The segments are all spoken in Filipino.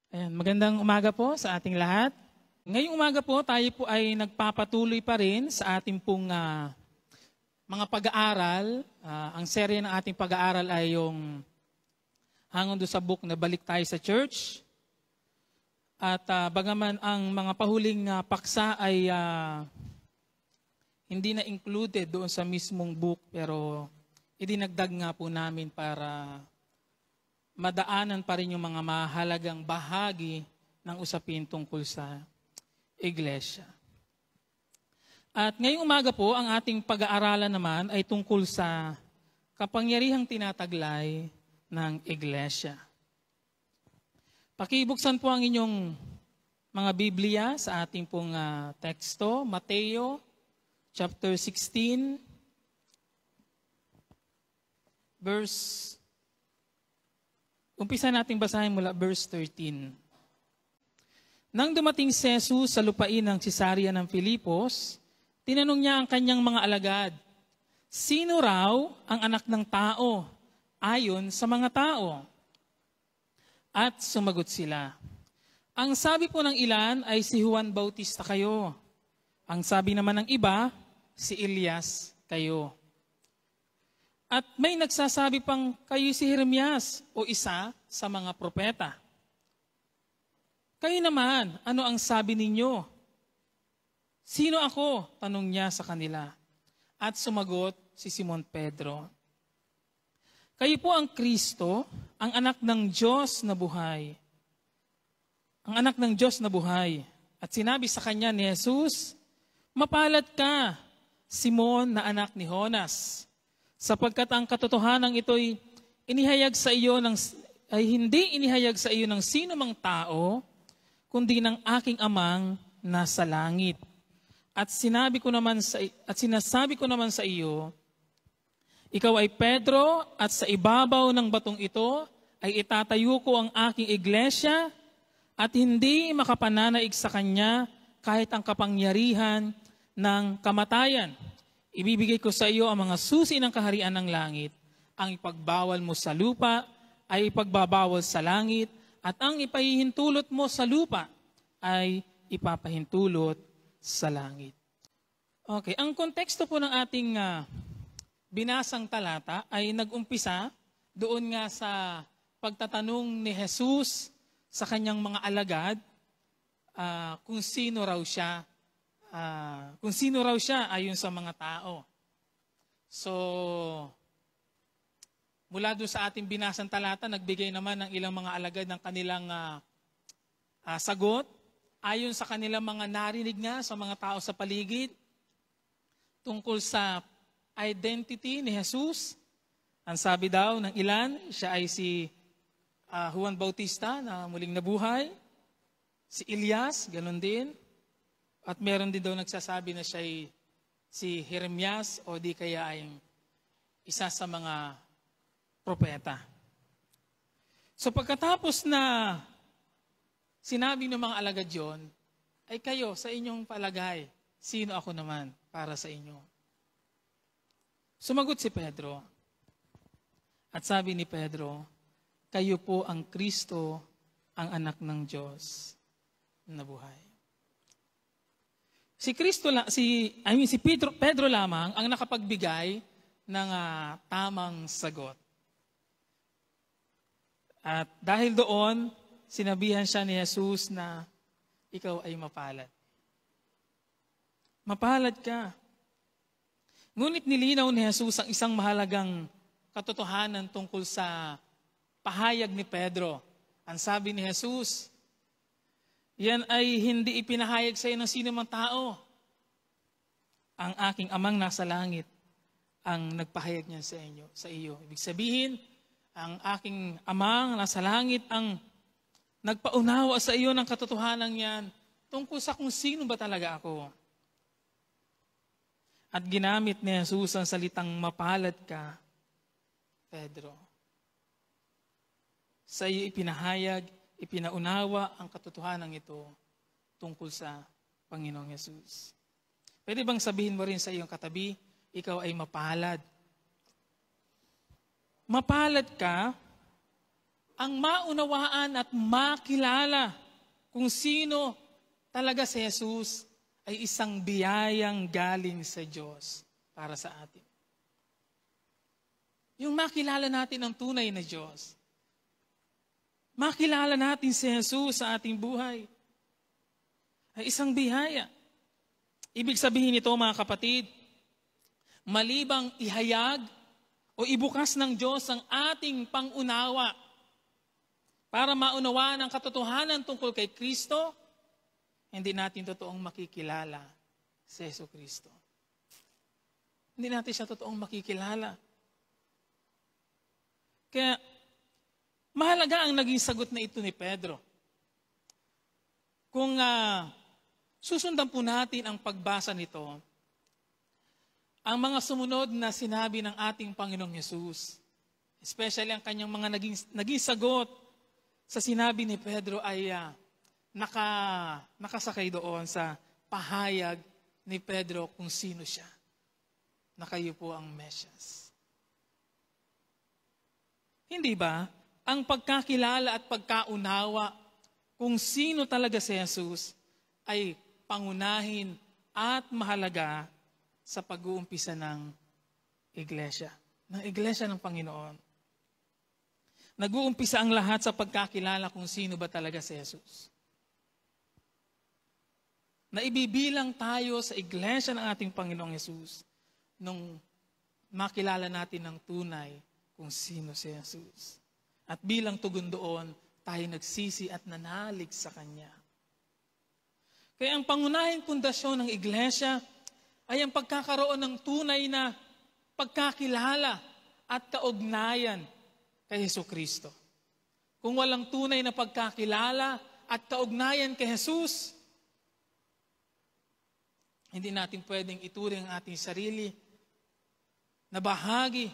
Ayan, magandang umaga po sa ating lahat. Ngayong umaga po, tayo po ay nagpapatuloy pa rin sa ating pong mga pag-aaral. Ang serye ng ating pag-aaral ay yung hangon doon sa book na Balik Tayo sa Church. At bagaman ang mga pahuling paksa ay hindi na included doon sa mismong book, pero idinagdag nga po namin para madaanan pa rin yung mga mahalagang bahagi ng usapin tungkol sa iglesia. At ngayong umaga po, ang ating pag-aaralan naman ay tungkol sa kapangyarihang tinataglay ng iglesia. Pakibuksan po ang inyong mga Biblia sa ating pong teksto, Mateo chapter 16, umpisa natin basahin mula verse 13. Nang dumating si Jesus sa lupain ng Cesarea ng Filipos, tinanong niya ang kanyang mga alagad, sino raw ang anak ng tao ayon sa mga tao? At sumagot sila, ang sabi po ng ilan ay si Juan Bautista kayo. Ang sabi naman ng iba, si Elias kayo. At may nagsasabi pang kayo si Jeremias o isa sa mga propeta. Kayo naman, ano ang sabi ninyo? Sino ako? Tanong niya sa kanila. At sumagot si Simon Pedro. Kayo po ang Kristo, ang anak ng Diyos na buhay. Ang anak ng Diyos na buhay. At sinabi sa kanya ni Jesus, mapalad ka, Simon na anak ni Jonas, sapagkat ang katotohanan ito'y hindi inihayag sa iyo ng sino mang tao, kundi ng aking amang nasa langit. At sinasabi ko naman sa iyo, ikaw ay Pedro, at sa ibabaw ng batong ito ay itatayo ko ang aking iglesia, at hindi makapananaig sa kanya kahit ang kapangyarihan ng kamatayan. Ibibigay ko sa iyo ang mga susi ng kaharian ng langit. Ang ipagbawal mo sa lupa ay ipagbabawal sa langit, at ang ipahihintulot mo sa lupa ay ipapahintulot sa langit. Okay, ang konteksto po ng ating binasang talata ay nag-umpisa doon nga sa pagtatanong ni Jesus sa kanyang mga alagad kung sino raw siya ayon sa mga tao. So, mula doon sa ating binasang talata, nagbigay naman ng ilang mga alagad ng kanilang sagot ayon sa kanilang mga narinig nga sa mga tao sa paligid tungkol sa identity ni Jesus. Ang sabi daw ng ilan, siya ay si Juan Bautista na muling nabuhay, si Elias, ganun din. At meron din daw nagsasabi na siya ay si Jeremias o di kaya ay isa sa mga propeta. So pagkatapos na sinabi ng mga alagad yun, ay kayo sa inyong palagay, sino ako naman para sa inyo? Sumagot si Pedro. At sabi ni Pedro, kayo po ang Kristo, ang anak ng Diyos na buhay. Pedro lamang ang nakapagbigay ng tamang sagot. At dahil doon, sinabihan siya ni Jesus na ikaw ay mapalad. Mapalad ka. Ngunit nilinaw ni Jesus ang isang mahalagang katotohanan tungkol sa pahayag ni Pedro. Ang sabi ni Jesus, yan ay hindi ipinahayag sa iyo ng sino mang tao. Ang aking amang nasa langit ang nagpahayag niya sa iyo. Ibig sabihin, ang aking amang nasa langit ang nagpaunawa sa iyo ng katotohanan yan tungkol sa kung sino ba talaga ako. At ginamit ni Jesus ang salitang mapalad ka, Pedro. Sa iyo ipinahayag, ipinaunawa ang katotohanan ito tungkol sa Panginoong Yesus. Pwede bang sabihin mo rin sa iyong katabi, ikaw ay mapalad? Mapalad ka ang maunawaan at makilala kung sino talaga si Jesus ay isang biyayang galing sa Diyos para sa atin. Yung makilala natin ang tunay na Diyos. Makilala natin si Jesus sa ating buhay ay isang biyaya. Ibig sabihin nito, mga kapatid, malibang ihayag o ibukas ng Diyos ang ating pangunawa para maunawaan ang katotohanan tungkol kay Kristo, hindi natin totoong makikilala si Jesucristo. Hindi natin siya totoong makikilala. Kaya mahalaga ang naging sagot na ito ni Pedro. Kung susundan po natin ang pagbasa nito, ang mga sumunod na sinabi ng ating Panginoong Hesus, especially ang kanyang mga naging sagot sa sinabi ni Pedro ay nakasakay doon sa pahayag ni Pedro kung sino siya. Na kayo po ang Mesyas. Hindi ba? Ang pagkakilala at pagkaunawa kung sino talaga si Jesus ay pangunahin at mahalaga sa pag-uumpisa ng iglesia. Ng iglesia ng Panginoon. Nag-uumpisa ang lahat sa pagkakilala kung sino ba talaga si Jesus. Naibibilang tayo sa iglesia ng ating Panginoong Jesus nung makilala natin ng tunay kung sino si Jesus. At bilang tugon doon, tayo nagsisi at nanalig sa Kanya. Kaya ang pangunahing pundasyon ng iglesia ay ang pagkakaroon ng tunay na pagkakilala at kaugnayan kay Jesucristo. Kung walang tunay na pagkakilala at kaugnayan kay Jesus, hindi natin pwedeng ituring ang ating sarili na bahagi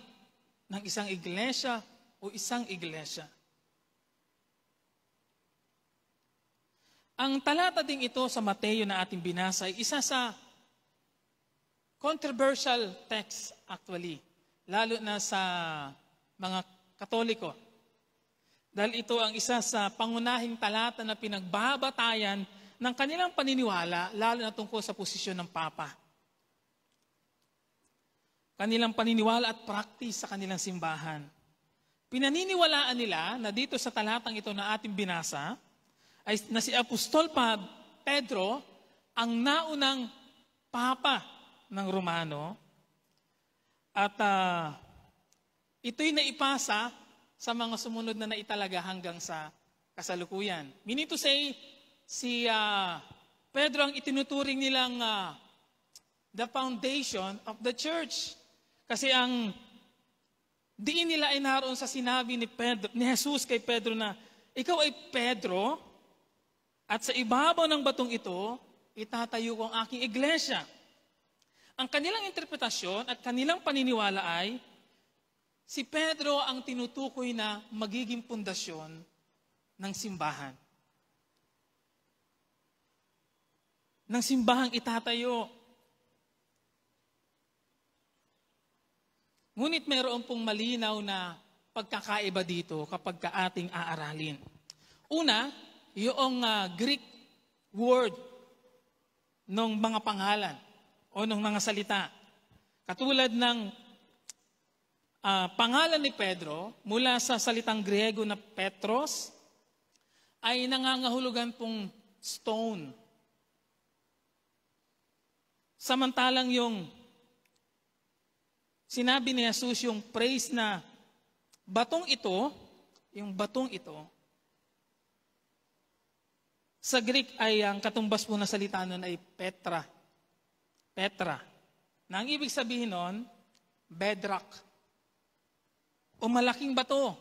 ng isang iglesia o isang iglesia. Ang talata ding ito sa Mateo na ating binasa ay isa sa controversial text actually, lalo na sa mga Katoliko. Dahil ito ang isa sa pangunahing talata na pinagbabatayan ng kanilang paniniwala, lalo na tungkol sa posisyon ng Papa. Kanilang paniniwala at practice sa kanilang simbahan. Pinaniniwalaan nila na dito sa talatang ito na ating binasa, ay na si Apostol Pedro ang naunang Papa ng Romano at ito'y naipasa sa mga sumunod na naitalaga hanggang sa kasalukuyan. Meaning to say, si Pedro ang itinuturing nilang the foundation of the church. Kasi ang diin nila ay naroon sa sinabi ni Jesus kay Pedro na, ikaw ay Pedro, at sa ibabaw ng batong ito, itatayo ko ang aking iglesia. Ang kanilang interpretasyon at kanilang paniniwala ay, si Pedro ang tinutukoy na magiging pundasyon ng simbahan. Ng simbahang itatayo. Ngunit mayroon pong malinaw na pagkakaiba dito kapag ating aaralin. Una, yung Greek word ng mga pangalan o ng mga salita. Katulad ng pangalan ni Pedro, mula sa salitang Griego na Petros, ay nangangahulugan pong stone. Samantalang yung sinabi ni Jesus yung praise na batong ito, yung batong ito, sa Greek ay ang katumbas po na salita nun ay Petra. Petra. Na ang ibig sabihin nun, bedrock. O malaking bato.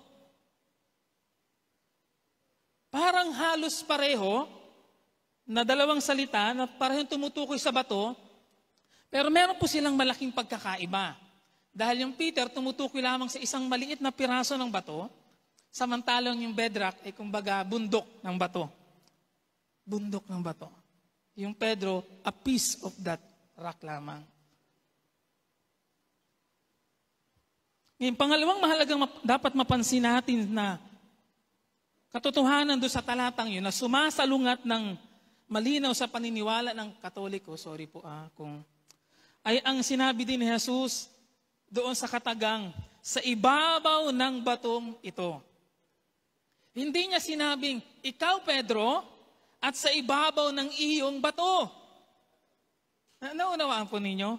Parang halos pareho na dalawang salita na parehong tumutukoy sa bato, pero meron po silang malaking pagkakaiba. Dahil yung Peter tumutukoy lamang sa isang maliit na piraso ng bato, samantalang yung bedrock ay kumbaga bundok ng bato. Bundok ng bato. Yung Pedro, a piece of that rock lamang. Ngayon, pangalawang mahalagang dapat mapansin natin na katotohanan doon sa talatang yun na sumasalungat ng malinaw sa paniniwala ng Katoliko, ay ang sinabi din ni Jesus doon sa katagang, sa ibabaw ng batong ito. Hindi niya sinabing, ikaw Pedro, at sa ibabaw ng iyong bato. Naunawaan po ninyo?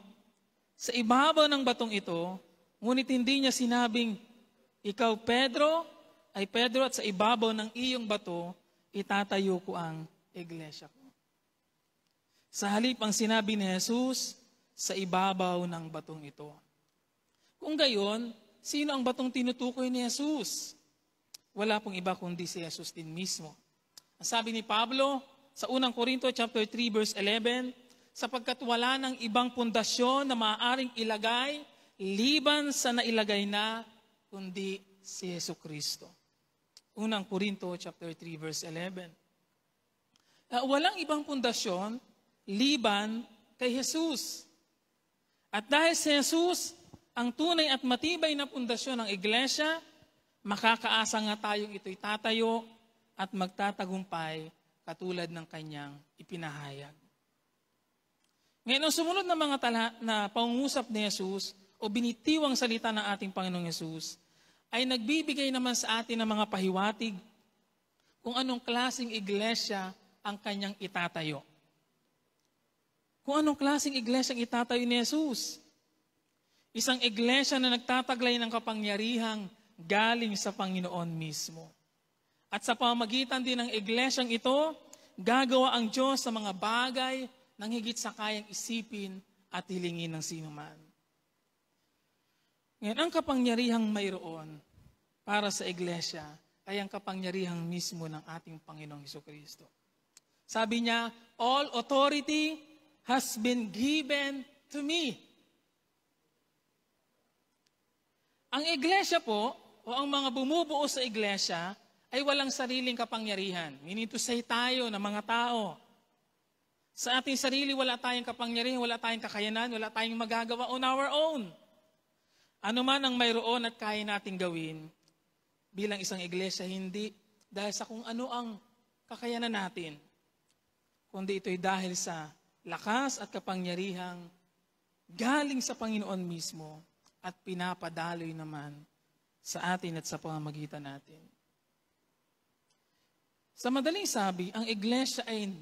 Sa ibabaw ng batong ito, ngunit hindi niya sinabing, ikaw Pedro, ay Pedro at sa ibabaw ng iyong bato, itatayo ko ang iglesia ko. Sa halip ang sinabi ni Jesus, sa ibabaw ng batong ito. Kung gayon, sino ang batong tinutukoy ni Jesus? Wala pong iba kundi si Jesus din mismo. Ang sabi ni Pablo sa 1 Corinto chapter 3 verse 11, sapagkat wala ng ibang pundasyon na maaaring ilagay liban sa nailagay na kundi si Jesucristo. 1 Corinto chapter 3 verse 11. Walang ibang pundasyon liban kay Jesus. At dahil si Jesus ang tunay at matibay na pundasyon ng iglesia, makakaasa nga tayong ito'y tatayo at magtatagumpay katulad ng kanyang ipinahayag. Ngayon, ang sumunod na mga na pangungusap ni Jesus o binitiwang salita ng ating Panginoong Jesus ay nagbibigay naman sa atin ng mga pahiwatig kung anong klaseng iglesia ang kanyang itatayo. Kung anong klaseng iglesia ang itatayo ni Jesus. Isang iglesia na nagtataglay ng kapangyarihang galing sa Panginoon mismo. At sa pamamagitan din ng iglesyang ito, gagawa ang Diyos sa mga bagay nang higit sa kayang isipin at hilingin ng sinuman. Ngayon, ang kapangyarihang mayroon para sa iglesia ay ang kapangyarihang mismo ng ating Panginoong Hesukristo. Sabi niya, all authority has been given to me. Ang iglesia po, o ang mga bumubuo sa iglesia, ay walang sariling kapangyarihan. Meaning to say tayo na mga tao. Sa ating sarili, wala tayong kapangyarihan, wala tayong kakayanan, wala tayong magagawa on our own. Ano man ang mayroon at kaya nating gawin, bilang isang iglesia, hindi dahil sa kung ano ang kakayanan natin, kundi ito'y dahil sa lakas at kapangyarihang galing sa Panginoon mismo at pinapadaloy naman sa atin at sa pamamagitan natin. Sa madaling sabi, ang iglesia ay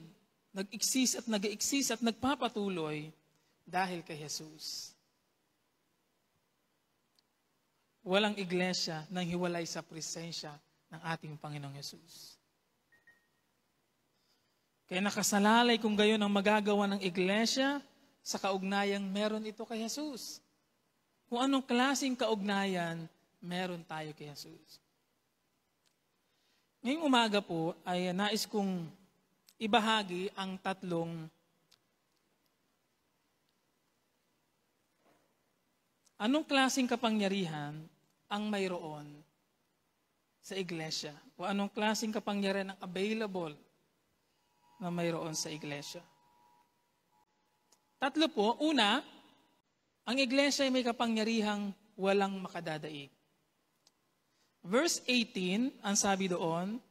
nag-exist at nagpapatuloy dahil kay Jesus. Walang iglesia nang hiwalay sa presensya ng ating Panginoong Jesus. Kaya nakasalalay kung gayon ang magagawa ng iglesia sa kaugnayang meron ito kay Jesus. Kung anong klaseng kaugnayan meron tayo kay Jesus. Ngayong umaga po ay nais kong ibahagi ang tatlong anong klaseng kapangyarihan ang mayroon sa iglesia o anong klaseng kapangyarihan ang available na mayroon sa iglesia. Tatlo po, una, ang iglesia ay may kapangyarihang walang makadadaig. Verse 18, ang sabi doon,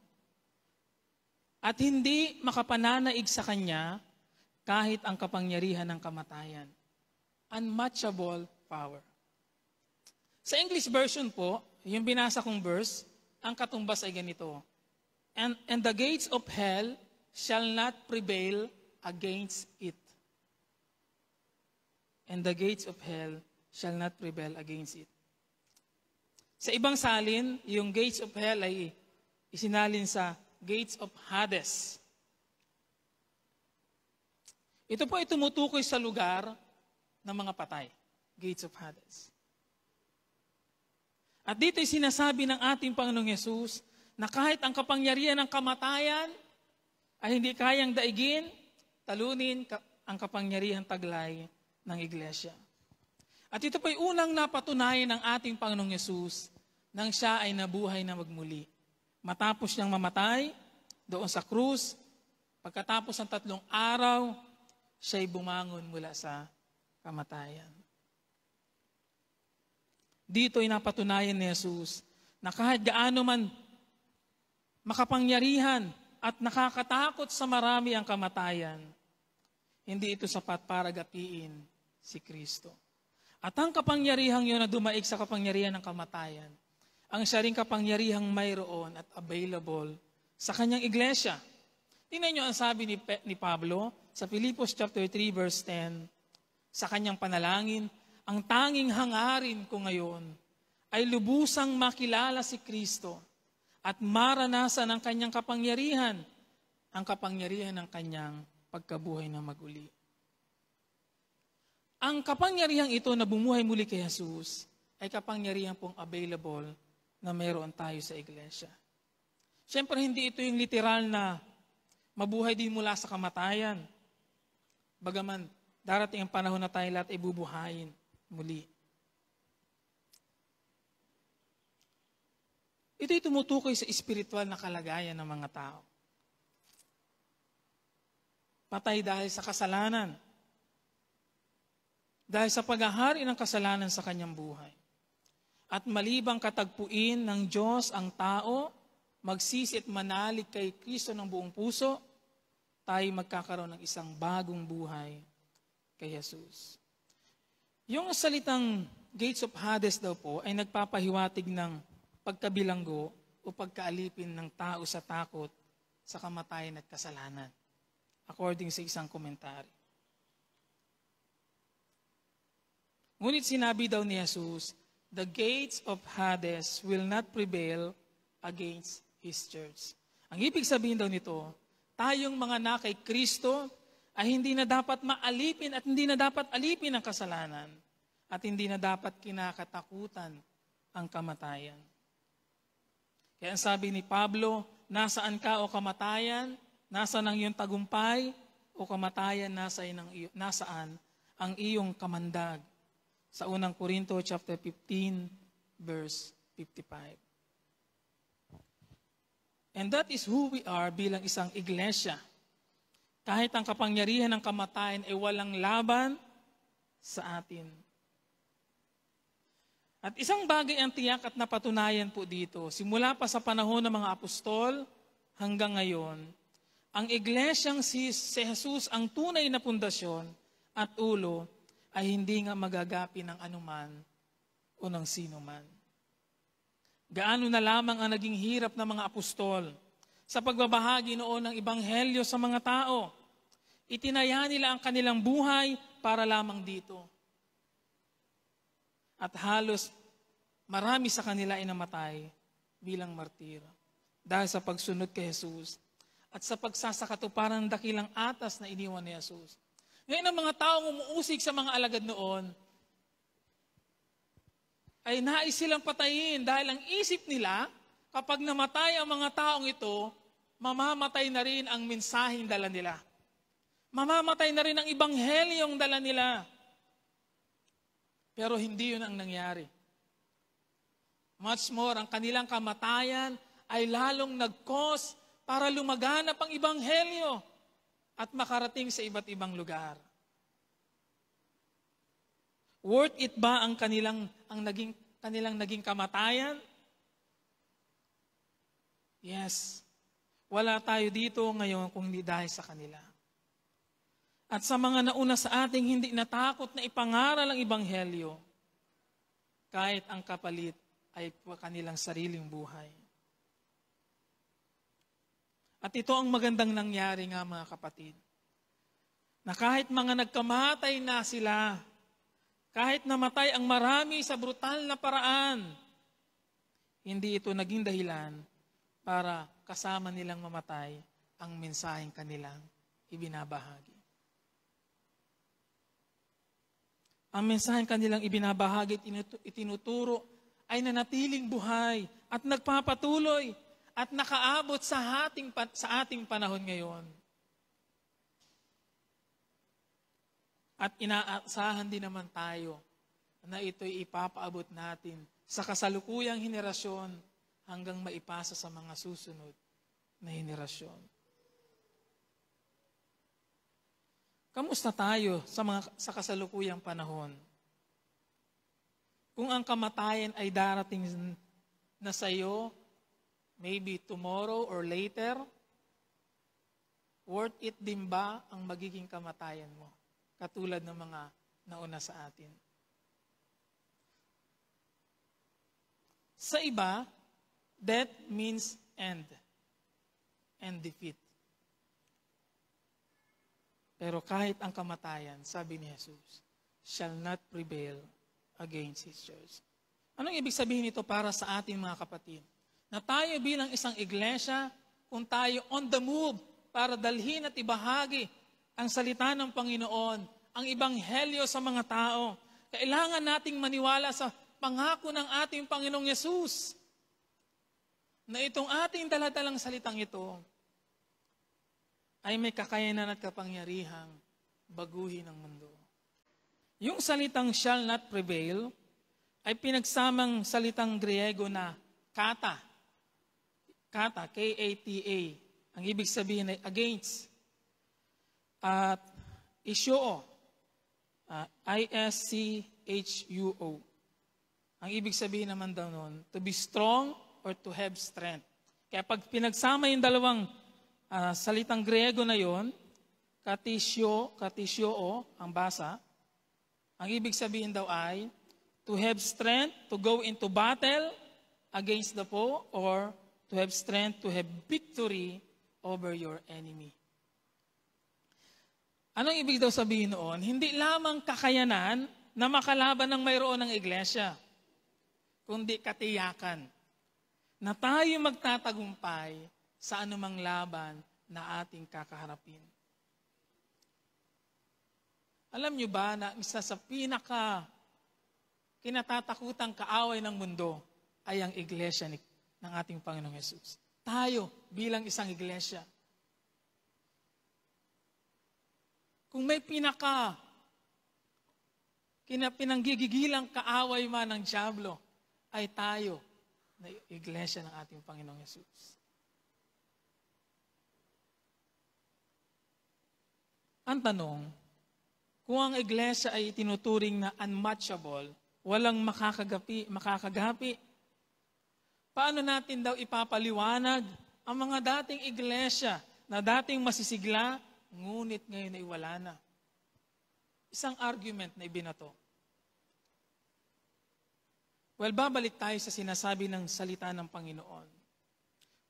at hindi makapananaig sa kanya kahit ang kapangyarihan ng kamatayan. Unmatchable power. Sa English version po, yung binasa kong verse, ang katumbas ay ganito. And the gates of hell shall not prevail against it. And the gates of hell shall not prevail against it. Sa ibang salin, yung gates of hell ay isinalin sa gates of Hades. Ito po ay tumutukoy sa lugar ng mga patay. Gates of Hades. At dito ay sinasabi ng ating Panginoong Yesus na kahit ang kapangyarihan ng kamatayan ay hindi kayang daigin, talunin ang kapangyarihan taglay ng iglesia. At ito po ay unang napatunayan ng ating Panginoong Yesus nang siya ay nabuhay na magmuli. Matapos niyang mamatay doon sa krus, pagkatapos ng 3 araw, siya ay bumangon mula sa kamatayan. Dito ay napatunayan ni Jesus na kahit gaano man makapangyarihan at nakakatakot sa marami ang kamatayan. Hindi ito sapat para gatiin si Kristo. At ang kapangyarihang yun na dumaig sa kapangyarihan ng kamatayan, ang siya ring kapangyarihang mayroon at available sa kanyang iglesia. Tingnan nyo ang sabi ni Pablo sa Filipos chapter 3 verse 10, sa kanyang panalangin, ang tanging hangarin ko ngayon ay lubusang makilala si Kristo at maranasan ang kanyang kapangyarihan, ang kapangyarihan ng kanyang pagkabuhay na maguli. Ang kapangyarihang ito na bumuhay muli kay Jesus ay kapangyarihan pong available na mayroon tayo sa iglesia. Siyempre, hindi ito yung literal na mabuhay din mula sa kamatayan. Bagaman, darating ang panahon na tayo lahat ay bubuhayin muli. Ito'y tumutukoy sa espiritual na kalagayan ng mga tao. Patay dahil sa kasalanan. Dahil sa paghahari ng kasalanan sa kanyang buhay. At malibang katagpuin ng Diyos ang tao, magsisi at manalig kay Kristo ng buong puso, tayo magkakaroon ng isang bagong buhay kay Jesus. Yung salitang gates of Hades daw po ay nagpapahiwatig ng pagkabilanggo o pagkaalipin ng tao sa takot sa kamatayan at kasalanan, according sa isang komentary. Ngunit sinabi daw ni Jesus, the gates of Hades will not prevail against His church. Ang ibig sabihin daw nito, tayong mga na kay Kristo ay hindi na dapat maalipin at hindi na dapat alipin ang kasalanan at hindi na dapat kinakatakutan ang kamatayan. Kaya ang sabi ni Pablo, nasaan ka o kamatayan? Nasaan ang iyong tagumpay? O kamatayan, nasaan ang iyong kamandag? Sa unang Korinto chapter 15, verse 55. And that is who we are bilang isang iglesia. Kahit ang kapangyarihan ng kamatayan ay walang laban sa atin. At isang bagay ang tiyak at napatunayan po dito, simula pa sa panahon ng mga apostol hanggang ngayon, ang iglesyang si Jesus ang tunay na pundasyon at ulo ay hindi nga magagapi ng anuman o ng sino man. Gaano na lamang ang naging hirap ng mga apostol sa pagbabahagi noon ng ebanghelyo sa mga tao. Itinaya nila ang kanilang buhay para lamang dito. At halos marami sa kanila ay namatay bilang martir dahil sa pagsunod kay Jesus at sa pagsasakatuparan ng dakilang atas na iniwan ni Jesus. Ngayon ang mga taong umuusig sa mga alagad noon ay nais silang patayin dahil ang isip nila, kapag namatay ang mga taong ito, mamamatay na rin ang mensaheng dala nila. Mamamatay na rin ang ibanghelyong dala nila. Pero hindi yun ang nangyari. Much more, ang kanilang kamatayan ay lalong nag-cause para lumaganap ang ibanghelyo at makarating sa iba't ibang lugar. Worth it ba ang kanilang naging kamatayan? Yes. Wala tayo dito ngayon kung hindi dahil sa kanila. At sa mga nauna sa ating hindi natakot na ipangaral ang ibanghelyo, kahit ang kapalit ay kanilang sariling buhay. At ito ang magandang nangyari nga mga kapatid, na kahit mga nagkamatay na sila, kahit namatay ang marami sa brutal na paraan, hindi ito naging dahilan para kasama nilang mamatay ang mensaheng kanilang ibinabahagi. Ang mensaheng kanilang ibinabahagi at itinuturo ay nanatiling buhay at nagpapatuloy at nakaabot sa ating panahon ngayon. At inaasahan din naman tayo na ito'y ipapaabot natin sa kasalukuyang henerasyon hanggang maipasa sa mga susunod na henerasyon. Kamusta tayo sa kasalukuyang panahon? Kung ang kamatayan ay darating na sa iyo, maybe tomorrow or later, worth it din ba ang magiging kamatayan mo? Katulad ng mga nauna sa atin. Sa iba, death means end and defeat. Pero kahit ang kamatayan, sabi ni Jesus, shall not prevail against His church. Anong ibig sabihin nito para sa ating mga kapatid? Na tayo bilang isang iglesia, kung tayo on the move para dalhin at ibahagi ang salita ng Panginoon, ang ebanghelyo sa mga tao, kailangan nating maniwala sa pangako ng ating Panginoong Yesus na itong ating daladalang salitang ito ay may kakayanan at kapangyarihang baguhin ang mundo. Yung salitang shall not prevail ay pinagsamang salitang Griego na kata. Kata, K-A-T-A. Ang ibig sabihin ay against. At ishuo, I-S-C-H-U-O. Ang ibig sabihin naman daw nun, to be strong or to have strength. Kaya pag pinagsama yung dalawang salitang Griego na yon, katisyo, ang basa, ang ibig sabihin daw ay to have strength to go into battle against the foe or to have strength to have victory over your enemy. Anong ibig daw sabihin noon? Hindi lamang kakayanan na makalaban ng mayroon ng iglesia, kundi katiyakan na tayo magtatagumpay sa anumang laban na ating kakaharapin. Alam niyo ba na isa sa kinatatakutang kaaway ng mundo ay ang iglesia ng ating Panginoong Yesus. Tayo bilang isang iglesia. Kung may pinanggigigilang kaaway man ng dyablo, ay tayo na iglesia ng ating Panginoong Yesus. Ang tanong, kung ang iglesia ay tinuturing na unmatchable, walang makakagapi, paano natin daw ipapaliwanag ang mga dating iglesia na dating masisigla, ngunit ngayon ay wala na? Isang argument na ibinato. Well, babalik tayo sa sinasabi ng salita ng Panginoon.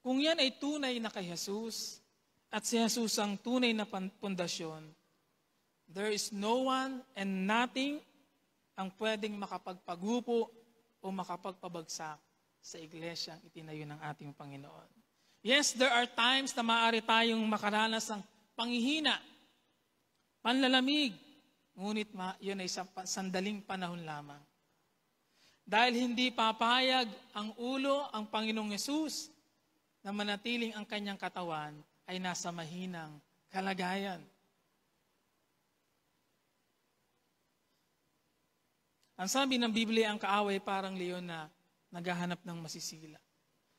Kung yan ay tunay na kay Jesus, at si Jesus ang tunay na pundasyon, there is no one and nothing ang pwedeng makapagpagupo o makapagpabagsak sa iglesyang itinayo ng ating Panginoon. Yes, there are times na maaari tayong makaranas ng panghihina, panlalamig, ngunit yun ay sandaling panahon lamang. Dahil hindi papayag ang ulo, ang Panginoong Yesus, na manatiling ang kanyang katawan ay nasa mahinang kalagayan. Ang sabi ng Biblia, ang kaaway parang leon na naghahanap ng masisila.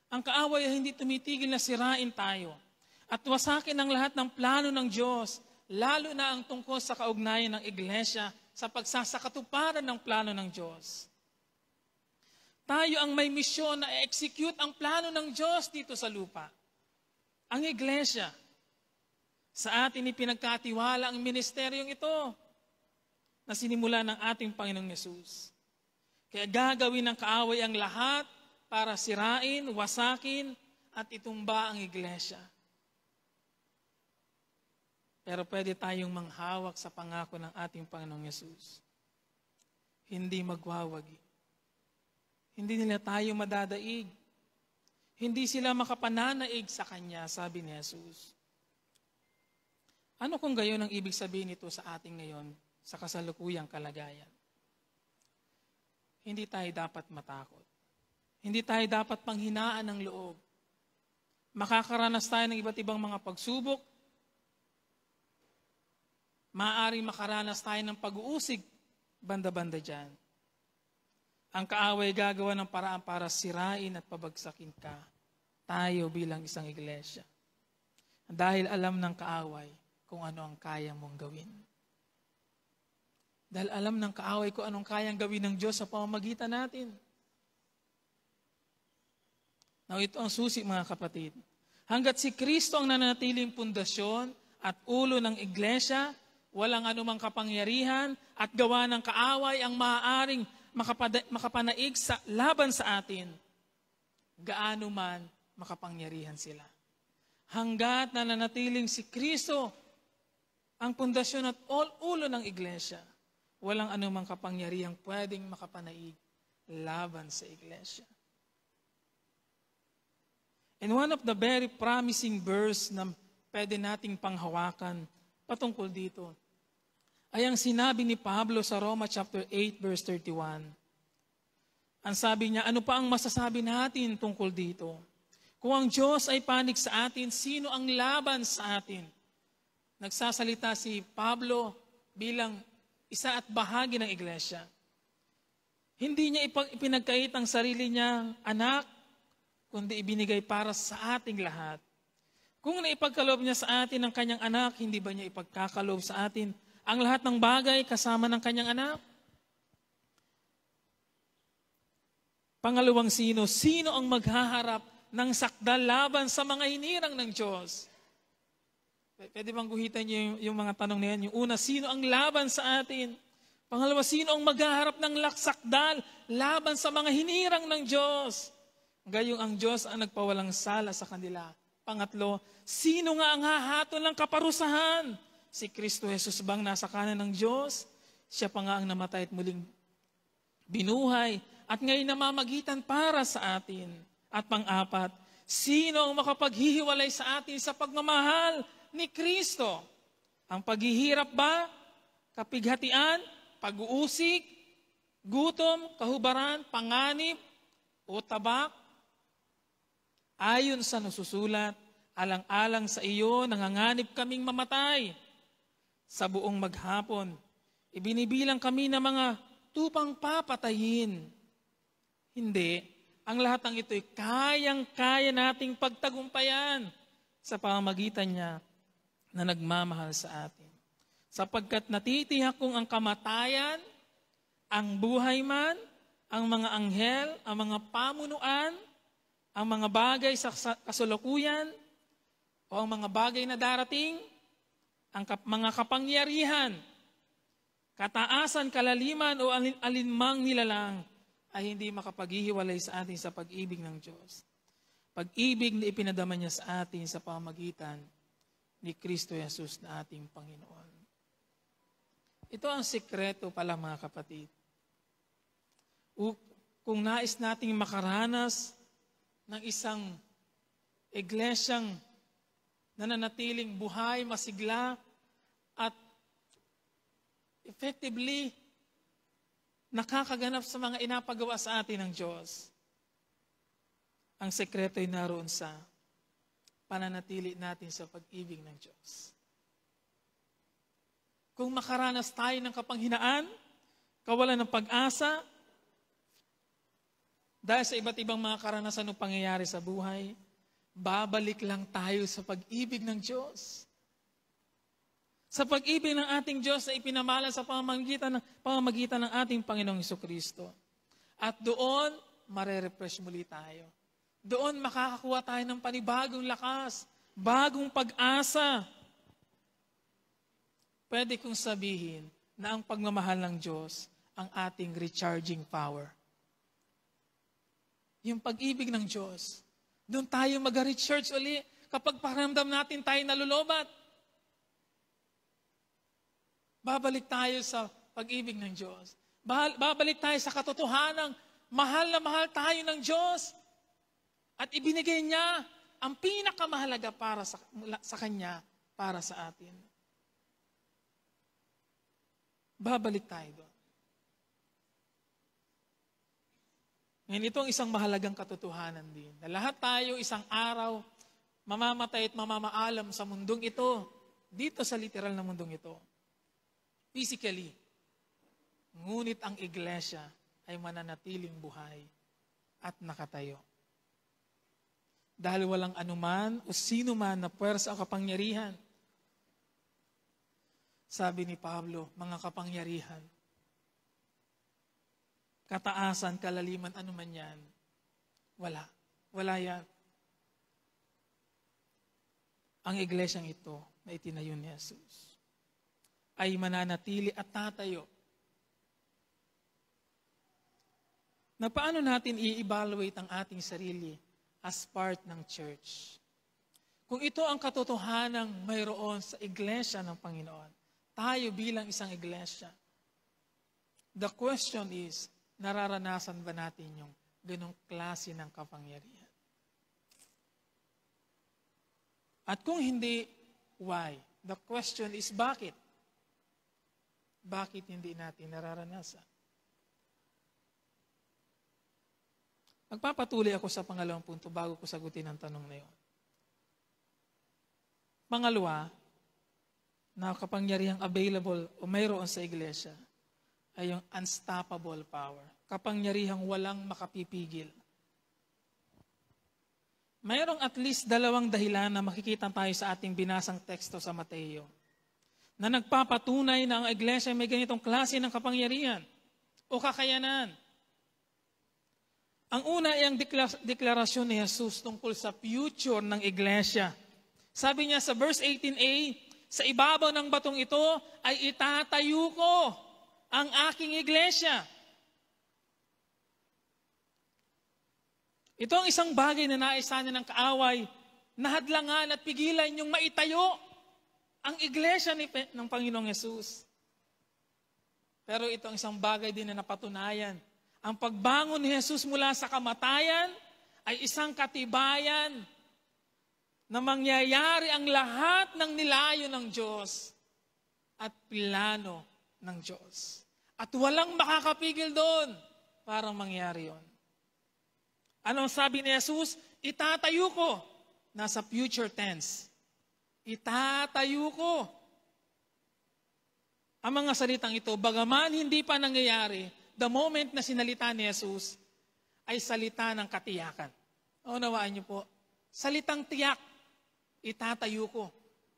Ang kaaway ay hindi tumitigil na sirain tayo at wasakin ang lahat ng plano ng Diyos, lalo na ang tungkol sa kaugnayan ng iglesia sa pagsasakatuparan ng plano ng Diyos. Tayo ang may misyon na i-execute ang plano ng Diyos dito sa lupa. Ang iglesia, sa atin ipinagkatiwala ang ministeryong ito na sinimula ng ating Panginoong Yesus. Kaya gagawin ng kaaway ang lahat para sirain, wasakin, at itumba ang iglesia. Pero pwede tayong manghawak sa pangako ng ating Panginoong Yesus. Hindi magwawagi. Hindi nila tayo madadaig. Hindi sila makapananaig sa Kanya, sabi ni Jesus. Ano kung gayon ang ibig sabihin nito sa ating ngayon, sa kasalukuyang kalagayan? Hindi tayo dapat matakot. Hindi tayo dapat panghinaan ng loob. Makakaranas tayo ng iba't ibang mga pagsubok. Maaaring makaranas tayo ng pag-uusig banda-banda dyan. Ang kaaway gagawa ng paraan para sirain at pabagsakin ka. Tayo bilang isang iglesia. Dahil alam ng kaaway kung ano ang kaya mong gawin. Dahil alam ng kaaway kung anong kayang gawin ng Diyos sa pamamagitan natin. Now, ito ang susi, mga kapatid. Hanggat si Kristo ang nananatiling pundasyon at ulo ng iglesia, walang anumang kapangyarihan at gawa ng kaaway ang maaaring makapanaig sa laban sa atin, gaano man makapangyarihan sila. Hanggat nananatiling si Kristo ang pundasyon at ulo ng iglesia, walang anumang kapangyarihang pwedeng makapanaig laban sa iglesia. And one of the very promising verse na pwede nating panghawakan patungkol dito ay ang sinabi ni Pablo sa Roma chapter 8 verse 31. Ang sabi niya, ano pa ang masasabi natin tungkol dito? Kung ang Diyos ay panig sa atin, sino ang laban sa atin? Nagsasalita si Pablo bilang isa at bahagi ng iglesia. Hindi niya ipinagkait ang sarili niya anak, kundi ibinigay para sa ating lahat. Kung naipagkaloob niya sa atin ang kanyang anak, hindi ba niya ipagkakaloob sa atin ang lahat ng bagay kasama ng kanyang anak? Pangalawang sino ang maghaharap ng sakdal laban sa mga hinirang ng Diyos? Pwede bang guhitan niyo yung mga tanong na yan? Yung una, sino ang laban sa atin? Pangalawa, sino ang maghaharap ng laksakdal laban sa mga hinirang ng Diyos? Gayong ang Diyos ang nagpawalang sala sa kanila. Pangatlo, sino nga ang hahaton ng kaparusahan? Si Kristo Jesus bang nasa kanan ng Diyos? Siya pa nga ang namatay at muling binuhay at ngayon namamagitan para sa atin. At pang-apat, sino ang makapaghihiwalay sa atin sa pagmamahal ni Kristo? Ang paghihirap ba? Kapighatian? Pag-uusig? Gutom? Kahubaran? Panganib? O tabak? Ayon sa nasusulat, alang-alang sa iyo, nanganganib kaming mamatay. Sa buong maghapon, ibinibilang kami ng mga tupang papatayin. Hindi, ang lahat ng ito'y kayang-kaya nating pagtagumpayan sa pamamagitan niya na nagmamahal sa atin. Sapagkat natitiyak kong ang kamatayan, ang buhay man, ang mga anghel, ang mga pamunuan, ang mga bagay sa kasalukuyan, o ang mga bagay na darating, ang mga kapangyarihan, kataasan, kalaliman, o alinmang nilalang, ay hindi makapaghihiwalay sa atin sa pag-ibig ng Diyos. Pag-ibig na ipinadama niya sa atin sa pamamagitan ni Kristo Jesus na ating Panginoon. Ito ang sikreto pala, mga kapatid. Kung nais nating makaranas ng isang iglesyang nananatiling buhay, masigla, at effectively nakakaganap sa mga inapagawa sa atin ng Diyos, ang sekreto ay naroon sa pananatili natin sa pag-ibig ng Diyos. Kung makaranas tayo ng kapanghinaan, kawalan ng pag-asa, dahil sa iba't ibang mga karanasan ng pangyayari sa buhay, babalik lang tayo sa pag-ibig ng Diyos. Sa pag-ibig ng ating Diyos na ipinamala sa pamamagitan ng ating Panginoong Jesucristo. At doon, marerefresh muli tayo. Doon makakakuha tayo ng panibagong lakas, bagong pag-asa. Pwede kong sabihin na ang pagmamahal ng Diyos ang ating recharging power. Yung pag-ibig ng Diyos, doon tayo mag-recharge uli kapag pakiramdam natin tayo nalulobat. Babalik tayo sa pag-ibig ng Diyos. Babalik tayo sa katotohanang mahal na mahal tayo ng Diyos. At ibinigay niya ang pinakamahalaga para sa Kanya, para sa atin. Babalik tayo doon. Ngayon, ito ang isang mahalagang katotohanan din. Na lahat tayo isang araw mamamatay at mamamaalam sa mundong ito, dito sa literal na mundong ito. Physically. Ngunit ang iglesia ay mananatiling buhay at nakatayo. Dahil walang anuman o sino man na puwersa o kapangyarihan. Sabi ni Pablo, mga kapangyarihan, kataasan, kalaliman, anuman yan, wala. Wala yan. Ang iglesyang ito na itinayo ni Jesus ay mananatili at tatayo. Na paano natin i-evaluate ang ating sarili as part ng church? Kung ito ang katotohanang mayroon sa iglesia ng Panginoon, tayo bilang isang iglesia, the question is, nararanasan ba natin yung ganong klase ng kapangyarihan? At kung hindi, why? The question is, bakit? Bakit hindi natin nararanasan? Magpapatuloy ako sa pangalawang punto bago ko sagutin ang tanong na yun. Pangalawa, na kapangyarihang available o mayroon sa iglesia ay yung unstoppable power. Kapangyarihang walang makapipigil. Mayroong at least 2 dahilan na makikita tayo sa ating binasang teksto sa Mateo na nagpapatunay na ang iglesia may ganitong klase ng kapangyarihan o kakayanan. Ang una ay ang deklarasyon ni Jesus tungkol sa future ng iglesia. Sabi niya sa verse 18a, sa ibabaw ng batong ito ay itatayo ko ang aking iglesia. Ito ang isang bagay na naisanin ng kaaway, nahadlangan at pigilan yung maitayo ang iglesia ng Panginoong Yesus. Pero ito ang isang bagay din na napatunayan. Ang pagbangon ni Jesus mula sa kamatayan ay isang katibayan na mangyayari ang lahat ng nilayo ng Diyos at plano ng Diyos. At walang makakapigil doon para mangyari yon. Ano ang sabi ni Jesus? Itatayo ko. Nasa future tense. Itatayo ko. Ang mga salitang ito, bagaman hindi pa nangyayari, the moment na sinalita ni Jesus, ay salita ng katiyakan. Unawaan niyo po, salitang tiyak, itatayo ko.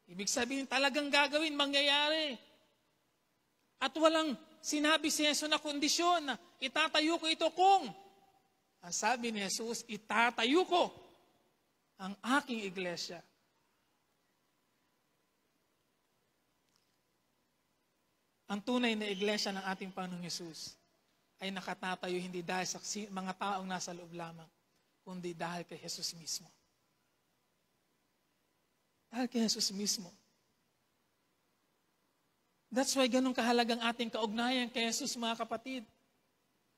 Ibig sabihin, talagang gagawin, mangyayari. At walang sinabi si Jesus na kondisyon na itatayo ko ito kung. Ang sabi ni Jesus, itatayo ko ang aking iglesia. Ang tunay na iglesia ng ating Panginoong Jesus ay nakatatayo hindi dahil sa mga taong nasa loob lamang, kundi dahil kay Jesus mismo. Dahil kay Jesus mismo. That's why ganun kahalagang ating kaugnayan kay Jesus, mga kapatid.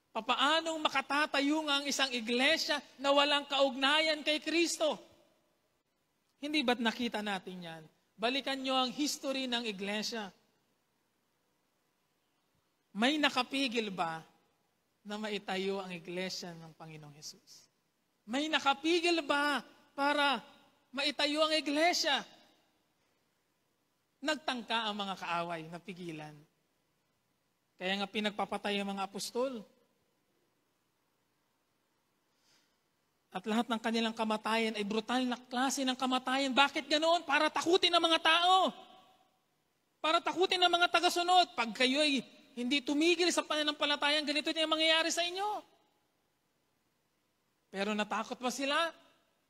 Papaanong makatatayo nga ang isang iglesia na walang kaugnayan kay Kristo? Hindi ba't nakita natin yan? Balikan nyo ang history ng iglesia. May nakapigil ba na maitayo ang iglesia ng Panginoong Hesus? May nakapigil ba para maitayo ang iglesia? Nagtangka ang mga kaaway na pigilan. Kaya nga pinagpapatay ang mga apostol. At lahat ng kanilang kamatayan ay brutal na klase ng kamatayan. Bakit ganoon? Para takutin ang mga tao. Para takutin ang mga tagasunod. Pag kayo ay hindi tumigil sa pananampalatayang, ganito din ang mangyayari sa inyo. Pero natakot ba sila?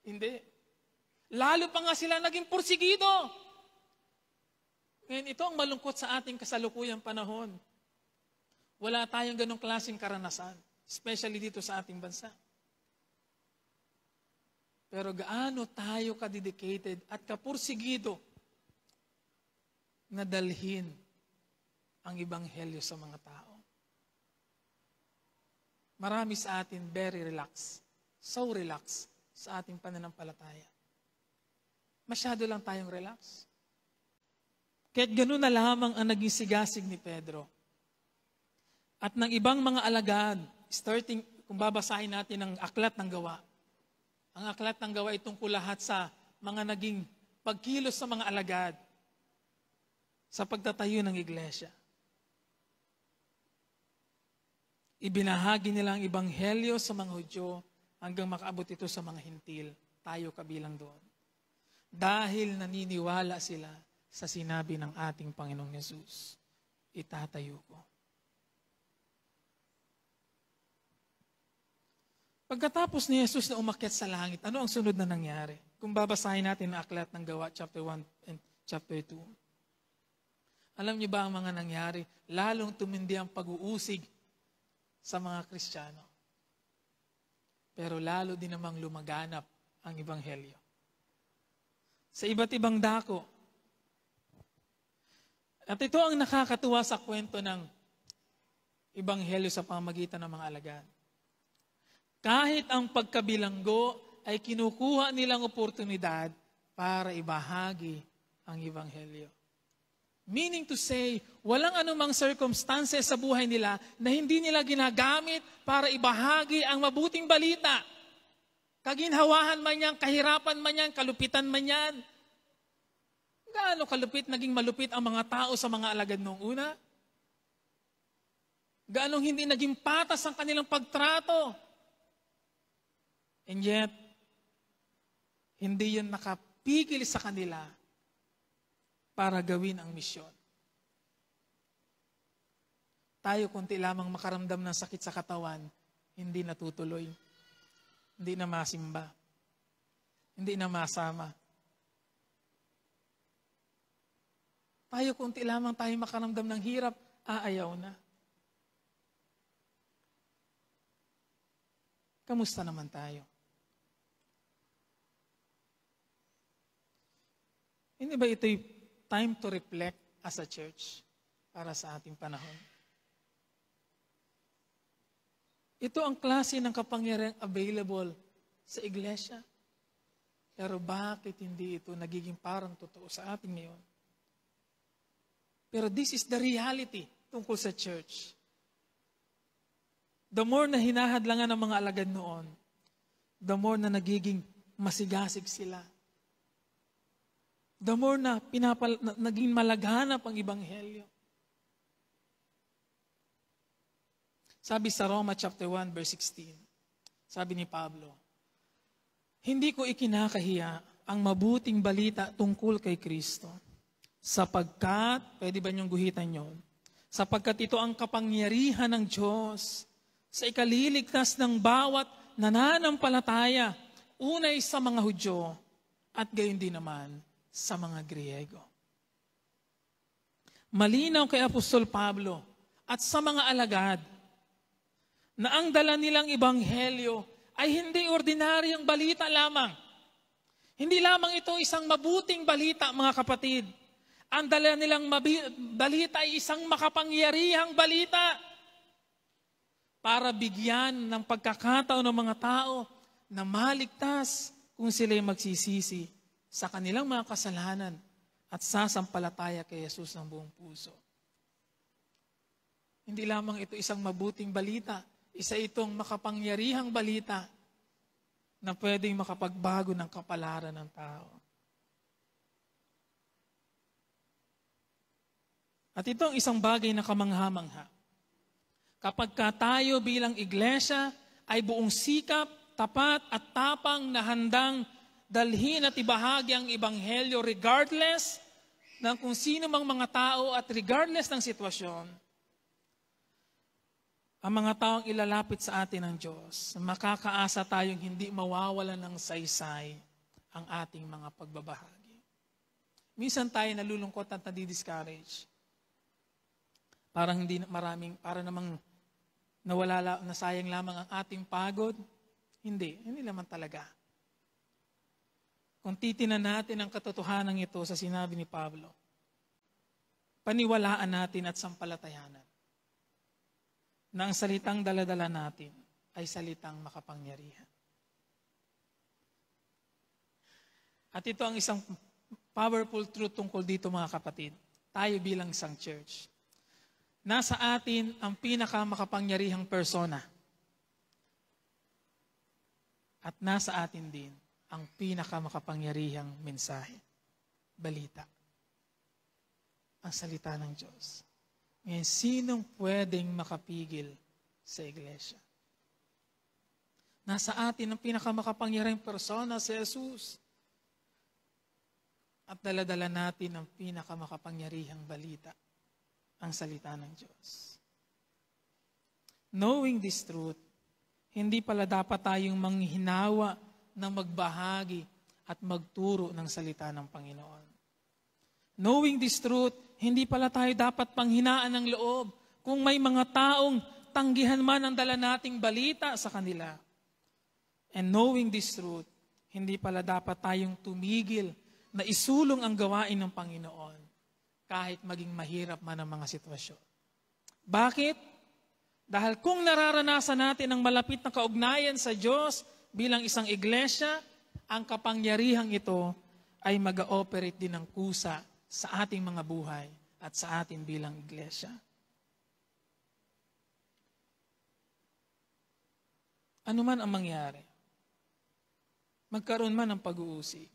Hindi. Lalo pa nga sila naging porsigido. Ngayon, ito ang malungkot sa ating kasalukuyang panahon. Wala tayong ganong klaseng karanasan, especially dito sa ating bansa. Pero gaano tayo kadedicated at kapursigido na dalhin ang ebanghelyo sa mga tao. Marami sa atin very relaxed, so relaxed sa ating pananampalataya. Masyado lang tayong relax. Kahit gano'n na lamang ang naging sigasig ni Pedro. At ng ibang mga alagad, starting, kung babasahin natin ang aklat ng gawa, ang aklat ng gawa ay tungkol lahat sa mga naging pagkilos sa mga alagad sa pagtatayo ng iglesia. Ibinahagi nila ang ebanghelyo sa mga Hudyo hanggang makaabot ito sa mga Hintil. Tayo kabilang doon. Dahil naniniwala sila sa sinabi ng ating Panginoong Yesus, itatayo ko. Pagkatapos ni Jesus na umakyat sa langit, ano ang sunod na nangyari? Kung babasahin natin ang aklat ng Gawa, chapter 1 and chapter 2. Alam niyo ba ang mga nangyari? Lalong tumindi ang pag-uusig sa mga Kristiyano. Pero lalo din namang lumaganap ang Ebanghelyo. Sa iba't ibang dako. At ito ang nakakatuwa sa kwento ng Ebanghelyo sa pamamagitan ng mga alagad. Kahit ang pagkabilanggo ay kinukuha nilang oportunidad para ibahagi ang Ebanghelyo. Meaning to say, walang anumang circumstances sa buhay nila na hindi nila ginagamit para ibahagi ang mabuting balita. Kaginhawahan man yan, kahirapan man yan, kalupitan man yan. Gaano kalupit, naging malupit ang mga tao sa mga alagad noong una? Gaano hindi naging patas ang kanilang pagtrato? And yet, hindi yun nakapigil sa kanila para gawin ang misyon. Tayo, kunti lamang makaramdam ng sakit sa katawan, hindi natutuloy. Hindi na masimba. Hindi na masama. Tayo, kunti lamang tayo makaramdam ng hirap, aayaw na. Kamusta naman tayo? Hindi ba ito'y time to reflect as a church para sa ating panahon? Ito ang klase ng kapangyarihang available sa iglesia. Pero bakit hindi ito nagiging parang totoo sa atin ngayon? Pero this is the reality tungkol sa church. The more na hinahadlangan ng mga alagad noon, the more na nagiging masigasig sila. The more na naging malaganap ang Ebanghelyo. Sabi sa Roma chapter 1 verse 16, sabi ni Pablo, hindi ko ikinakahiya ang mabuting balita tungkol kay Kristo, sapagkat, pwede ba niyong guhitan yun? Sapagkat ito ang kapangyarihan ng Diyos sa ikaliligtas ng bawat nananampalataya, unay sa mga Hudyo at gayon din naman sa mga Griego. Malinaw kay Apostol Pablo at sa mga alagad na ang dala nilang Ebanghelyo ay hindi ordinaryong balita lamang. Hindi lamang ito isang mabuting balita, mga kapatid. Ang dala nilang balita ay isang makapangyarihang balita para bigyan ng pagkakataon ng mga tao na maligtas kung sila'y magsisisi sa kanilang mga kasalanan at sasampalataya kay Jesus ng buong puso. Hindi lamang ito isang mabuting balita, isa itong makapangyarihang balita na pwedeng makapagbago ng kapalaran ng tao. At ito ang isang bagay na kamangha-mangha. Kapag tayo bilang iglesia ay buong sikap, tapat at tapang na handang dalhin at ibahagi ang Ebanghelyo regardless ng kung sino mang mga tao at regardless ng sitwasyon, ang mga taong ilalapit sa atin ng Diyos, makakaasa tayong hindi mawawalan ng saysay ang ating mga pagbabahagi. Minsan tayo nalulungkot at nadi-discourage. Parang hindi maraming, para namang nasayang lamang ang ating pagod. Hindi naman talaga. Kung titinan natin ang katotohanan ito sa sinabi ni Pablo, paniwalaan natin at sampalatayanan na ang salitang daladala natin ay salitang makapangyarihan. At ito ang isang powerful truth tungkol dito, mga kapatid. Tayo bilang isang church. Nasa atin ang pinakamakapangyarihang persona. At nasa atin din ang pinakamakapangyarihang mensahe, balita, ang salita ng Diyos. Ngayon, sinong pwedeng makapigil sa iglesia? Nasa atin ang pinakamakapangyarihang persona, si Jesus. At daladala natin ang pinakamakapangyarihang balita, ang salita ng Diyos. Knowing this truth, hindi pala dapat tayong manghinawa na magbahagi at magturo ng salita ng Panginoon. Knowing this truth, hindi pala tayo dapat panghinaan ng loob kung may mga taong tanggihan man ang dala nating balita sa kanila. And knowing this truth, hindi pala dapat tayong tumigil na isulong ang gawain ng Panginoon kahit maging mahirap man ang mga sitwasyon. Bakit? Dahil kung nararanasan natin ang malapit na kaugnayan sa Diyos bilang isang iglesia, ang kapangyarihang ito ay mag-ooperate din ng kusa sa ating mga buhay at sa atin bilang iglesia. Ano man ang mangyari, magkaroon man ng pag-uusig,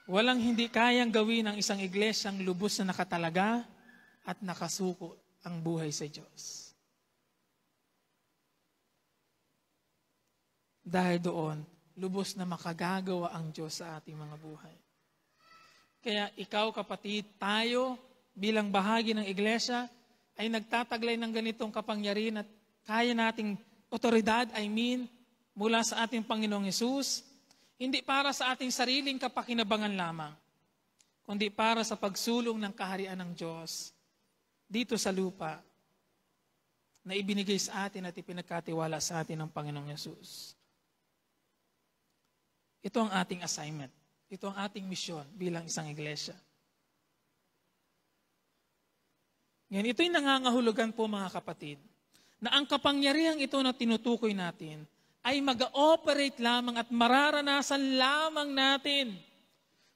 walang hindi kayang gawin ng isang iglesyang lubos na nakatalaga at nakasuko ang buhay sa Diyos. Dahil doon, lubos na makagagawa ang Diyos sa ating mga buhay. Kaya ikaw kapatid, tayo bilang bahagi ng iglesia ay nagtataglay ng ganitong kapangyarihan at kaya nating otoridad, mula sa ating Panginoong Hesus, hindi para sa ating sariling kapakinabangan lamang, kundi para sa pagsulong ng kaharian ng Diyos dito sa lupa na ibinigay sa atin at ipinagkatiwala sa atin ng Panginoong Hesus. Ito ang ating assignment. Ito ang ating misyon bilang isang iglesia. Ngayon, ito'y nangangahulugan po mga kapatid, na ang kapangyarihang ito na tinutukoy natin ay mag-ooperate lamang at mararanasan lamang natin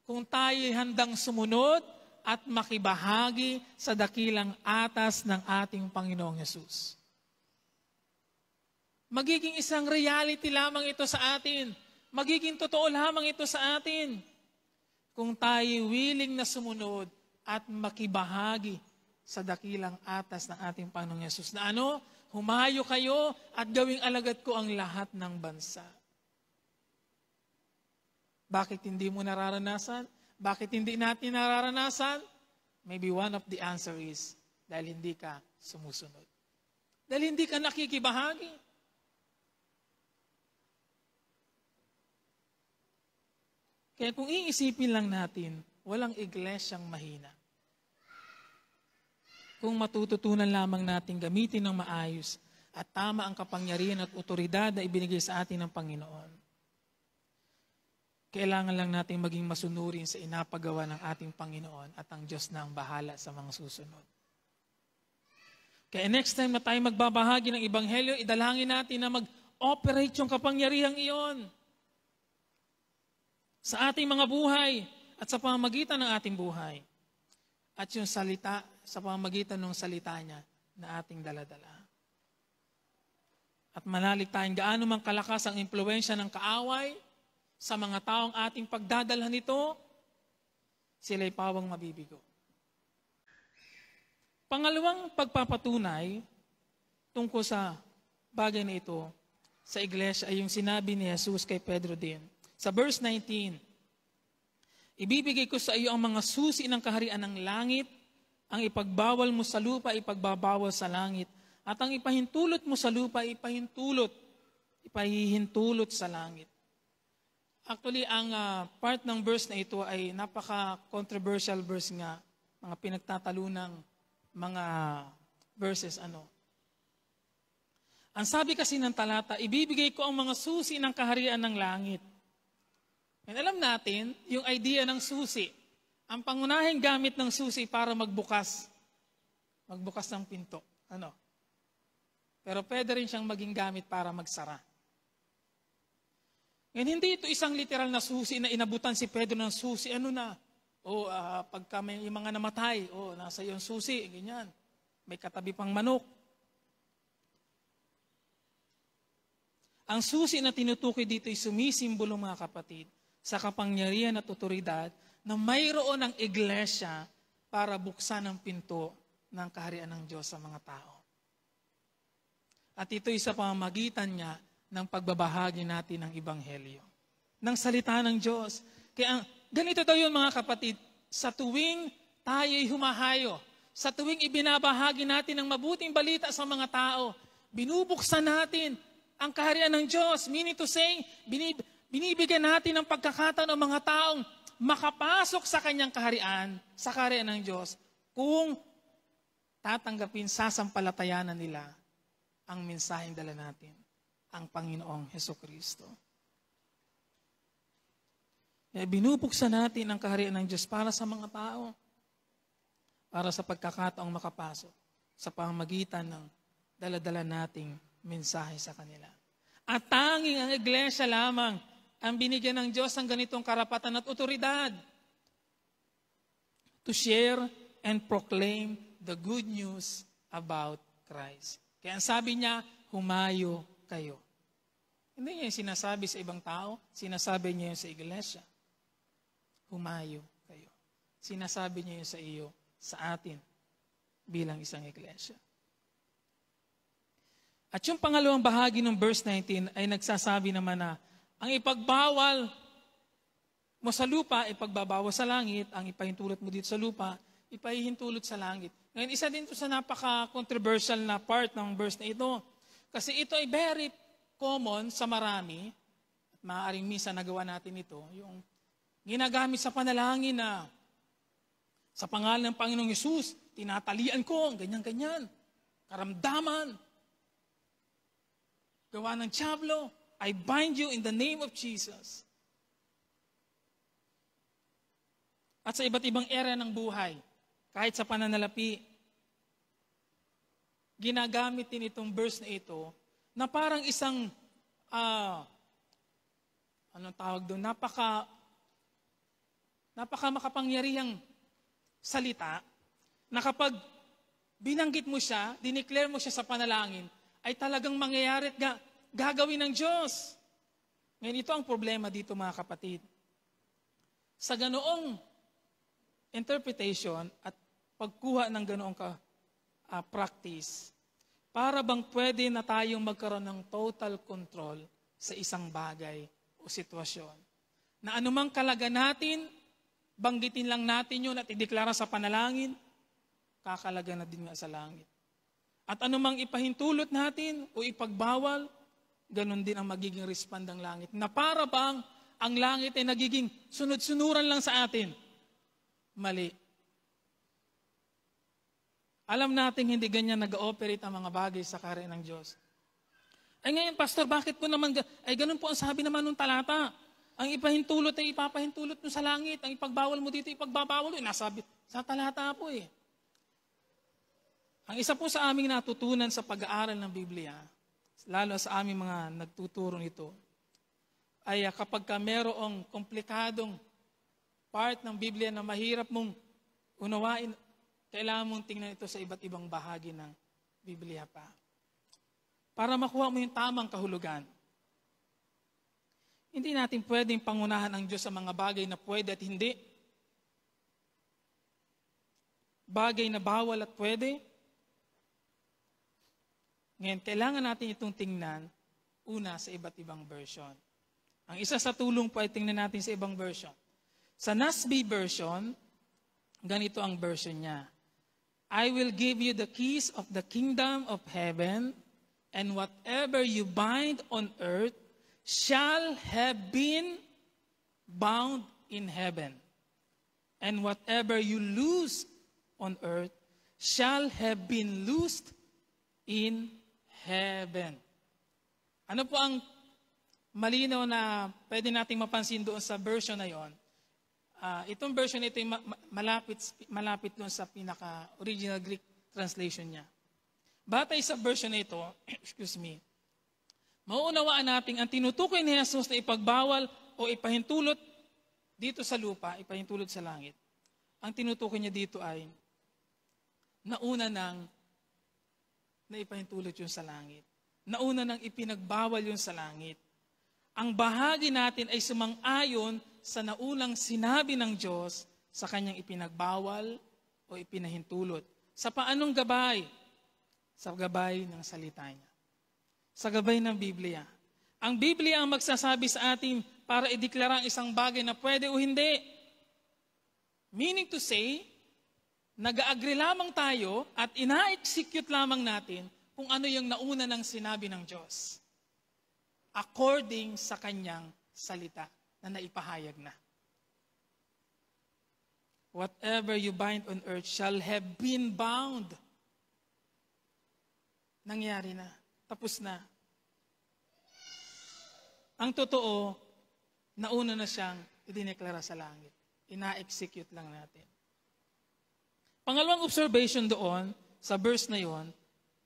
kung tayo'y handang sumunod at makibahagi sa dakilang atas ng ating Panginoong Hesus. Magiging isang reality lamang ito sa atin. Magiging totoo lamang ito sa atin kung tayo willing na sumunod at makibahagi sa dakilang atas ng ating Panginoong Hesus. Na humayo kayo at gawing alagad ko ang lahat ng bansa. Bakit hindi mo nararanasan? Bakit hindi natin nararanasan? Maybe one of the answer is dahil hindi ka sumusunod. Dahil hindi ka nakikibahagi. Kaya kung iisipin lang natin, walang iglesyang mahina. Kung matututunan lamang natin gamitin ng maayos at tama ang kapangyarihan at otoridad na ibinigay sa atin ng Panginoon. Kailangan lang natin maging masunurin sa inapagawa ng ating Panginoon at ang Diyos na ang bahala sa mga susunod. Kaya next time na tayo magbabahagi ng Ebanghelyo, idalangin natin na mag-operate yung kapangyarihang iyon sa ating mga buhay at sa pamamagitan ng ating buhay. At yung salita, sa pamamagitan ng salita niya na ating daladala. At manalig tayong gaano mang kalakas ang impluwensya ng kaaway sa mga taong ating pagdadalhan nito, sila'y pawang mabibigo. Pangalawang pagpapatunay tungkol sa bagay na ito sa iglesia ay yung sinabi ni Jesus kay Pedro din. Sa verse 19, ibibigay ko sa iyo ang mga susi ng kaharian ng langit, ang ipagbawal mo sa lupa, ipagbabawal sa langit, at ang ipahintulot mo sa lupa, ipahintulot sa langit. Actually, ang part ng verse na ito ay napaka-controversial verse nga, mga pinagtatalunang mga verses. Ang sabi kasi ng talata, ibibigay ko ang mga susi ng kaharian ng langit. And alam natin, yung idea ng susi, ang pangunahing gamit ng susi para magbukas ng pinto. Pero pwede rin siyang maging gamit para magsara. Ngayon, hindi ito isang literal na susi na inabutan si Pedro ng susi. Pagka may mga namatay, nasa iyo ang susi, ganyan. May katabi pang manok. Ang susi na tinutukoy dito ay sumisimbolo, mga kapatid, sa kapangyarihan at otoridad na mayroon ng iglesia para buksan ang pinto ng kaharian ng Diyos sa mga tao. At ito'y sa pamamagitan niya ng pagbabahagi natin ng Ebanghelyo, ng salita ng Diyos. Kaya ganito daw yun, mga kapatid, sa tuwing tayo'y humahayo, sa tuwing ibinabahagi natin ng mabuting balita sa mga tao, binubuksan natin ang kaharian ng Diyos. Meaning to say, binibigyan natin ng pagkakataon ng mga taong makapasok sa kanyang kaharian, sa kaharian ng Diyos, kung tatanggapin, sasampalatayanan nila ang mensaheng dala natin, ang Panginoong Hesukristo. Binubuksan natin ang kaharian ng Diyos para sa mga tao, para sa pagkakataong makapasok sa pamamagitan ng dala-dala nating mensahe sa kanila. At tanging ang iglesia lamang ang binigyan ng Diyos ng ganitong karapatan at otoridad to share and proclaim the good news about Christ. Kaya ang sabi niya, humayo kayo. Hindi niya yung sinasabi sa ibang tao, sinasabi niya yun sa iglesia. Humayo kayo. Sinasabi niya yun sa iyo, sa atin, bilang isang iglesia. At yung pangalawang bahagi ng verse 19 ay nagsasabi naman na ang ipagbawal mo sa lupa, ipagbabawas sa langit, ang ipahintulot mo dito sa lupa, ipahintulot sa langit. Ngayon, isa din ito sa napaka-controversial na part ng verse na ito. Kasi ito ay very common sa marami, at maaaring minsan nagawa natin ito, yung ginagamit sa panalangin na sa pangalan ng Panginoong Hesus, tinatalian ko, ganyan-ganyan, karamdaman, gawa ng tiyablo, I bind you in the name of Jesus. At sa iba't ibang area ng buhay, kahit sa pananalapi, ginagamit din itong verse na ito na parang isang, anong tawag doon, napaka makapangyarihang salita na kapag binanggit mo siya, dineclare mo siya sa panalangin, ay talagang mangyayari at gagawin ng Diyos. Ngayon, ito ang problema dito mga kapatid. Sa ganoong interpretation at pagkuha ng ganoong practice, para bang pwede na tayong magkaroon ng total control sa isang bagay o sitwasyon. Na anumang kalaga natin, banggitin lang natin yun at ideklara sa panalangin, kakalaga na din nga sa langit. At anumang ipahintulot natin o ipagbawal, ganun din ang magiging respond ng langit. Na para bang ang langit ay nagiging sunod-sunuran lang sa atin? Mali. Alam natin hindi ganyan nag-ooperate ang mga bagay sa kaharian ng Diyos. Ay ngayon, Pastor, bakit po naman, ay ganun po ang sabi naman ng talata. Ang ipahintulot ay ipapahintulot mo sa langit. Ang ipagbawal mo dito, ipagbabawal mo. Nasabi sa talata po eh. Ang isa po sa aming natutunan sa pag-aaral ng Biblia, lalo sa aming mga nagtuturo nito, ay kapag merong komplikadong part ng Biblia na mahirap mong unawain, kailangan mong tingnan ito sa iba't ibang bahagi ng Biblia pa. Para makuha mo yung tamang kahulugan. Hindi natin pwedeng pangunahan ang Diyos sa mga bagay na pwede at hindi. Bagay na bawal at pwede. Ngayon, kailangan natin itong tingnan una sa iba't ibang version. Ang isa sa tulong po ay tingnan natin sa ibang version. Sa NASB version, ganito ang version niya. I will give you the keys of the kingdom of heaven, and whatever you bind on earth shall have been bound in heaven. And whatever you loose on earth shall have been loosed in heaven. Ano po ang malinaw na pwede nating mapansin doon sa version na yon? Itong version ito ay malapit doon sa pinaka-original Greek translation niya. Batay sa version na ito, mauunawaan natin ang tinutukoy ni Jesus na ipagbawal o ipahintulot dito sa lupa, ipahintulot sa langit. Ang tinutukoy niya dito ay nauna nang na ipahintulot yun sa langit. Nauna nang ipinagbawal yun sa langit. Ang bahagi natin ay sumang-ayon sa naunang sinabi ng Diyos sa kanyang ipinagbawal o ipinahintulot. Sa paanong gabay? Sa gabay ng salita niya. Sa gabay ng Biblia. Ang Biblia ang magsasabi sa atin para ideklara ang isang bagay na pwede o hindi. Meaning to say, nag-agree lamang tayo at ina-execute lamang natin kung ano yung nauna ng sinabi ng Diyos. According sa kanyang salita na naipahayag na. Whatever you bind on earth shall have been bound. Nangyari na. Tapos na. Ang totoo, nauna na siyang idineklara sa langit. Ina-execute lang natin. Pangalawang observation doon, sa verse na yon,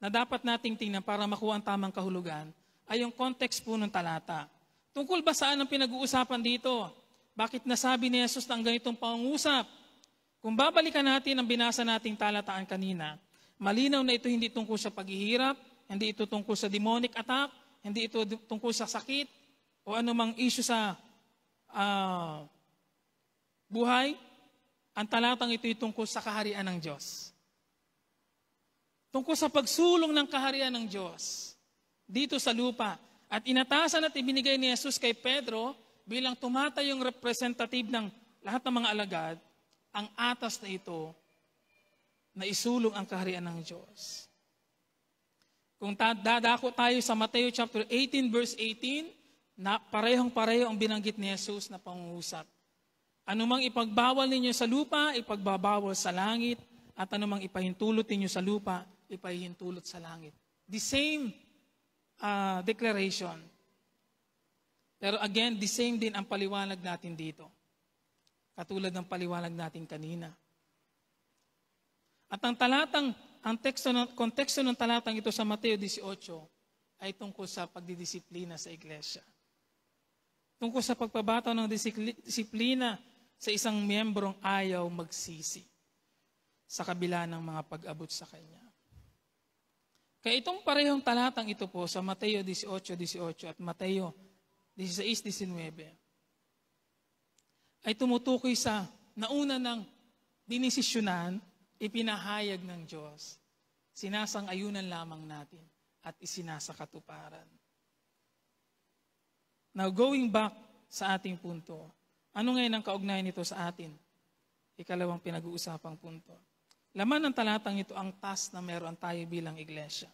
na dapat nating tingnan para makuha ang tamang kahulugan, ay yung context po ng talata. Tungkol ba saan ang pinag-uusapan dito? Bakit nasabi ni Jesus na ang ganitong pangungusap? Kung babalikan natin ang binasa nating talataan kanina, malinaw na ito hindi tungkol sa paghihirap, hindi ito tungkol sa demonic attack, hindi ito tungkol sa sakit, o anumang issue sa buhay. Ang talatang ito ay tungkol sa kaharian ng Diyos. Tungkol sa pagsulong ng kaharian ng Diyos dito sa lupa. At inatasan at ibinigay ni Jesus kay Pedro bilang tumatayong representative ng lahat ng mga alagad, ang atas na ito na isulong ang kaharian ng Diyos. Kung dadako tayo sa Mateo chapter 18 verse 18, na parehong-pareho ang binanggit ni Jesus na pangungusap. Anumang ipagbawal ninyo sa lupa, ipagbabawal sa langit, at anumang ipahintulot ninyo sa lupa, ipahintulot sa langit. The same declaration. Pero again, the same din ang paliwanag natin dito. Katulad ng paliwanag natin kanina. At ang konteksto ng talatang ito sa Mateo 18 ay tungkol sa pagdidisiplina sa iglesia. Tungkol sa pagpabataw ng disiplina sa isang miyembrong ayaw magsisi sa kabila ng mga pag-abot sa kanya. Kaya itong parehong talatang ito po sa Mateo 18:18 at Mateo 16:19 ay tumutukoy sa nauna ng dinesisyonan, ipinahayag ng Diyos, sinasang-ayunan lamang natin at isinasakatuparan. Now, going back sa ating punto, ano ngayon ang kaugnayan nito sa atin? Ikalawang pinag-uusapang punto. Laman ng talatang ito ang task na meron tayo bilang iglesia.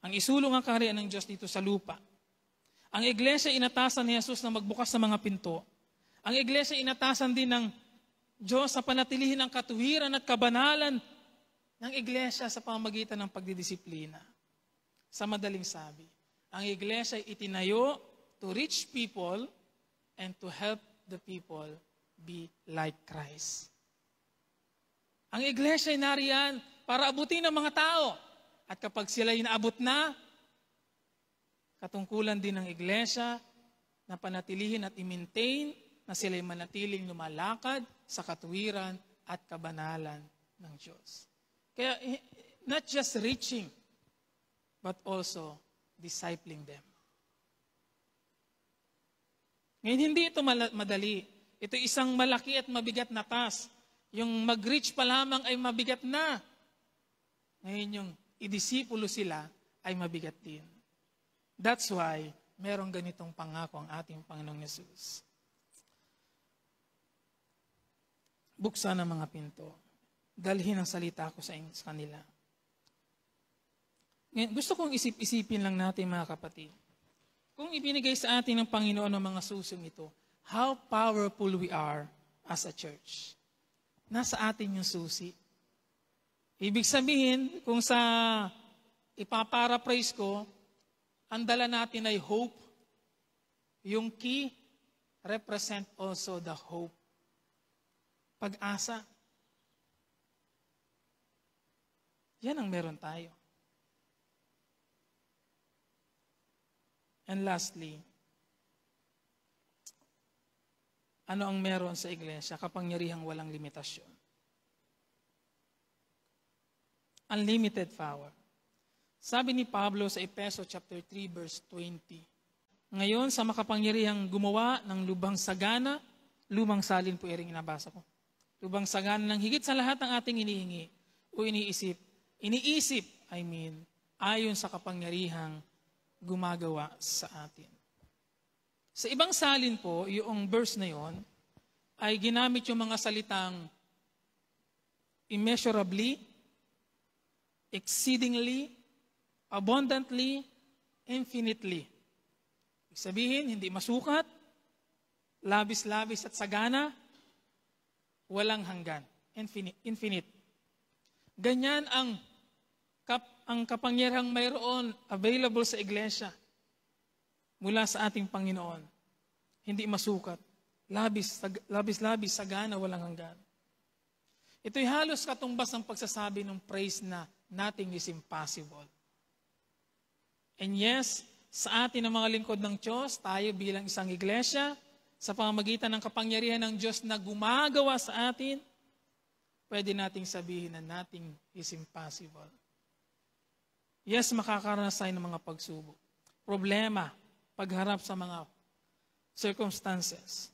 Ang isulong ang kaharian ng Diyos dito sa lupa. Ang iglesia inatasan ni Jesus na magbukas ng mga pinto. Ang iglesia inatasan din ng Diyos sa panatilihin ang katuwiran at kabanalan ng iglesia sa pamamagitan ng pagdidisiplina. Sa madaling sabi, ang iglesia ay itinayo to reach people and to help the people be like Christ. Ang iglesia ay nariyan para abutin ang mga tao. At kapag sila inaabot na, katungkulan din ng iglesia na panatilihin at i-maintain na sila ay manatiling lumalakad sa katuwiran at kabanalan ng Diyos. Kaya not just reaching, but also discipling them. Ngayon, hindi ito madali. Ito isang malaki at mabigat na task. Yung mag-reach pa lamang ay mabigat na. Ngayon, yung idisipulo sila ay mabigat din. That's why merong ganitong pangako ang ating Panginoong Yesus. Buksan ang mga pinto. Dalhin ang salita ko sa kanila. Ngayon, gusto kong isip-isipin lang natin mga kapatid. Kung ibinigay sa atin ng Panginoon ang mga susong ito, how powerful we are as a church. Nasa atin yung susi. Ibig sabihin, kung sa ipaparaphrase ko, ang dala natin ay hope. Yung key represent also the hope. Pag-asa. Yan ang meron tayo. And lastly, ano ang meron sa iglesia? Kapangyarihang walang limitasyon. Unlimited power. Sabi ni Pablo sa Efeso chapter 3 verse 20, ngayon sa makapangyarihang gumawa ng lubhang sagana, lumang salin po iring inabasa ko, lubhang sagana ng higit sa lahat ng ating inihingi o iniisip, ayon sa kapangyarihang gumagawa sa atin. Sa ibang salin po, yung verse na yon, ay ginamit yung mga salitang immeasurably, exceedingly, abundantly, infinitely. Ibig sabihin, hindi masukat, labis-labis at sagana, walang hanggan. Infinite. Ganyan ang kapangyarihang mayroon available sa iglesia mula sa ating Panginoon. Hindi masukat. Labis-labis, sagana, walang hanggan. Ito'y halos katumbas ng pagsasabi ng praise na nothing is impossible. And yes, sa atin ang mga lingkod ng Diyos, tayo bilang isang iglesia, sa pamamagitan ng kapangyarihan ng Diyos na gumagawa sa atin, pwede nating sabihin na nothing is impossible. Yes, makakaranas tayo ng mga pagsubok. Problema, pagharap sa mga circumstances.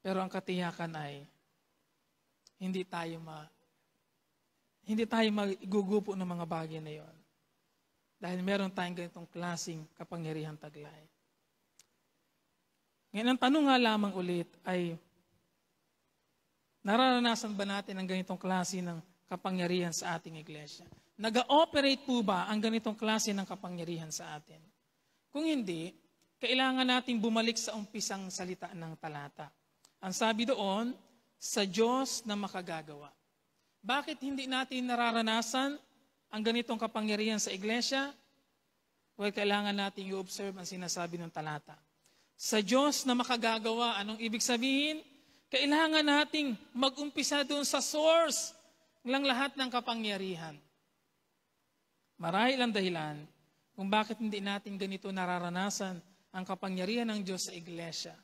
Pero ang katiyakan ay, hindi tayo magugupo ng mga bagay na yon. Dahil meron tayong ganitong klaseng kapangyarihang taglay. Ngayon, ang tanong nga lamang ulit ay, nararanasan ba natin ang ganitong klase ng kapangyarihan sa ating iglesia? Nag-ooperate po ba ang ganitong klase ng kapangyarihan sa atin? Kung hindi, kailangan nating bumalik sa umpisang salita ng talata. Ang sabi doon, sa Diyos na makagagawa. Bakit hindi natin nararanasan ang ganitong kapangyarihan sa iglesia? Well, kailangan nating i-observe ang sinasabi ng talata. Sa Diyos na makagagawa, anong ibig sabihin? Kailangan nating mag-umpisa doon sa source ng lahat ng kapangyarihan. Marahil ang dahilan kung bakit hindi natin ganito nararanasan ang kapangyarihan ng Diyos sa iglesia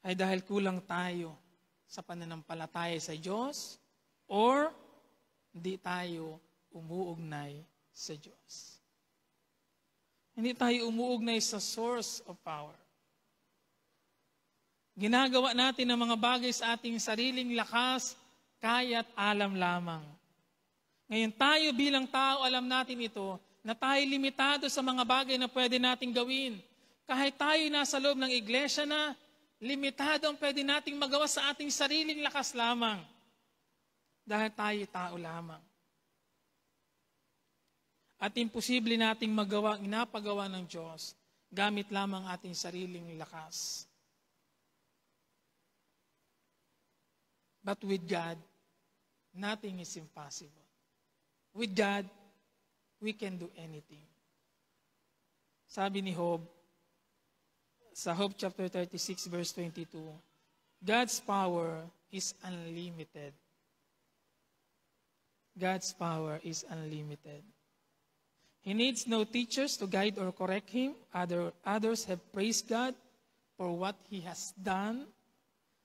ay dahil kulang tayo sa pananampalataya sa Diyos or hindi tayo umuugnay sa Diyos. Hindi tayo umuugnay sa source of power. Ginagawa natin ang mga bagay sa ating sariling lakas, kaya't alam lamang. Ngayon tayo bilang tao, alam natin ito, na tayo limitado sa mga bagay na pwede nating gawin. Kahit tayo nasa loob ng iglesia na, limitado ang pwede nating magawa sa ating sariling lakas lamang. Dahil tayo tao lamang. At imposible nating magawa, inapagawa ng Diyos, gamit lamang ating sariling lakas. But with God, nothing is impossible. With God, we can do anything. Sabi ni Job, sa Job chapter 36 verse 22, God's power is unlimited. God's power is unlimited. He needs no teachers to guide or correct him. Others have praised God for what He has done,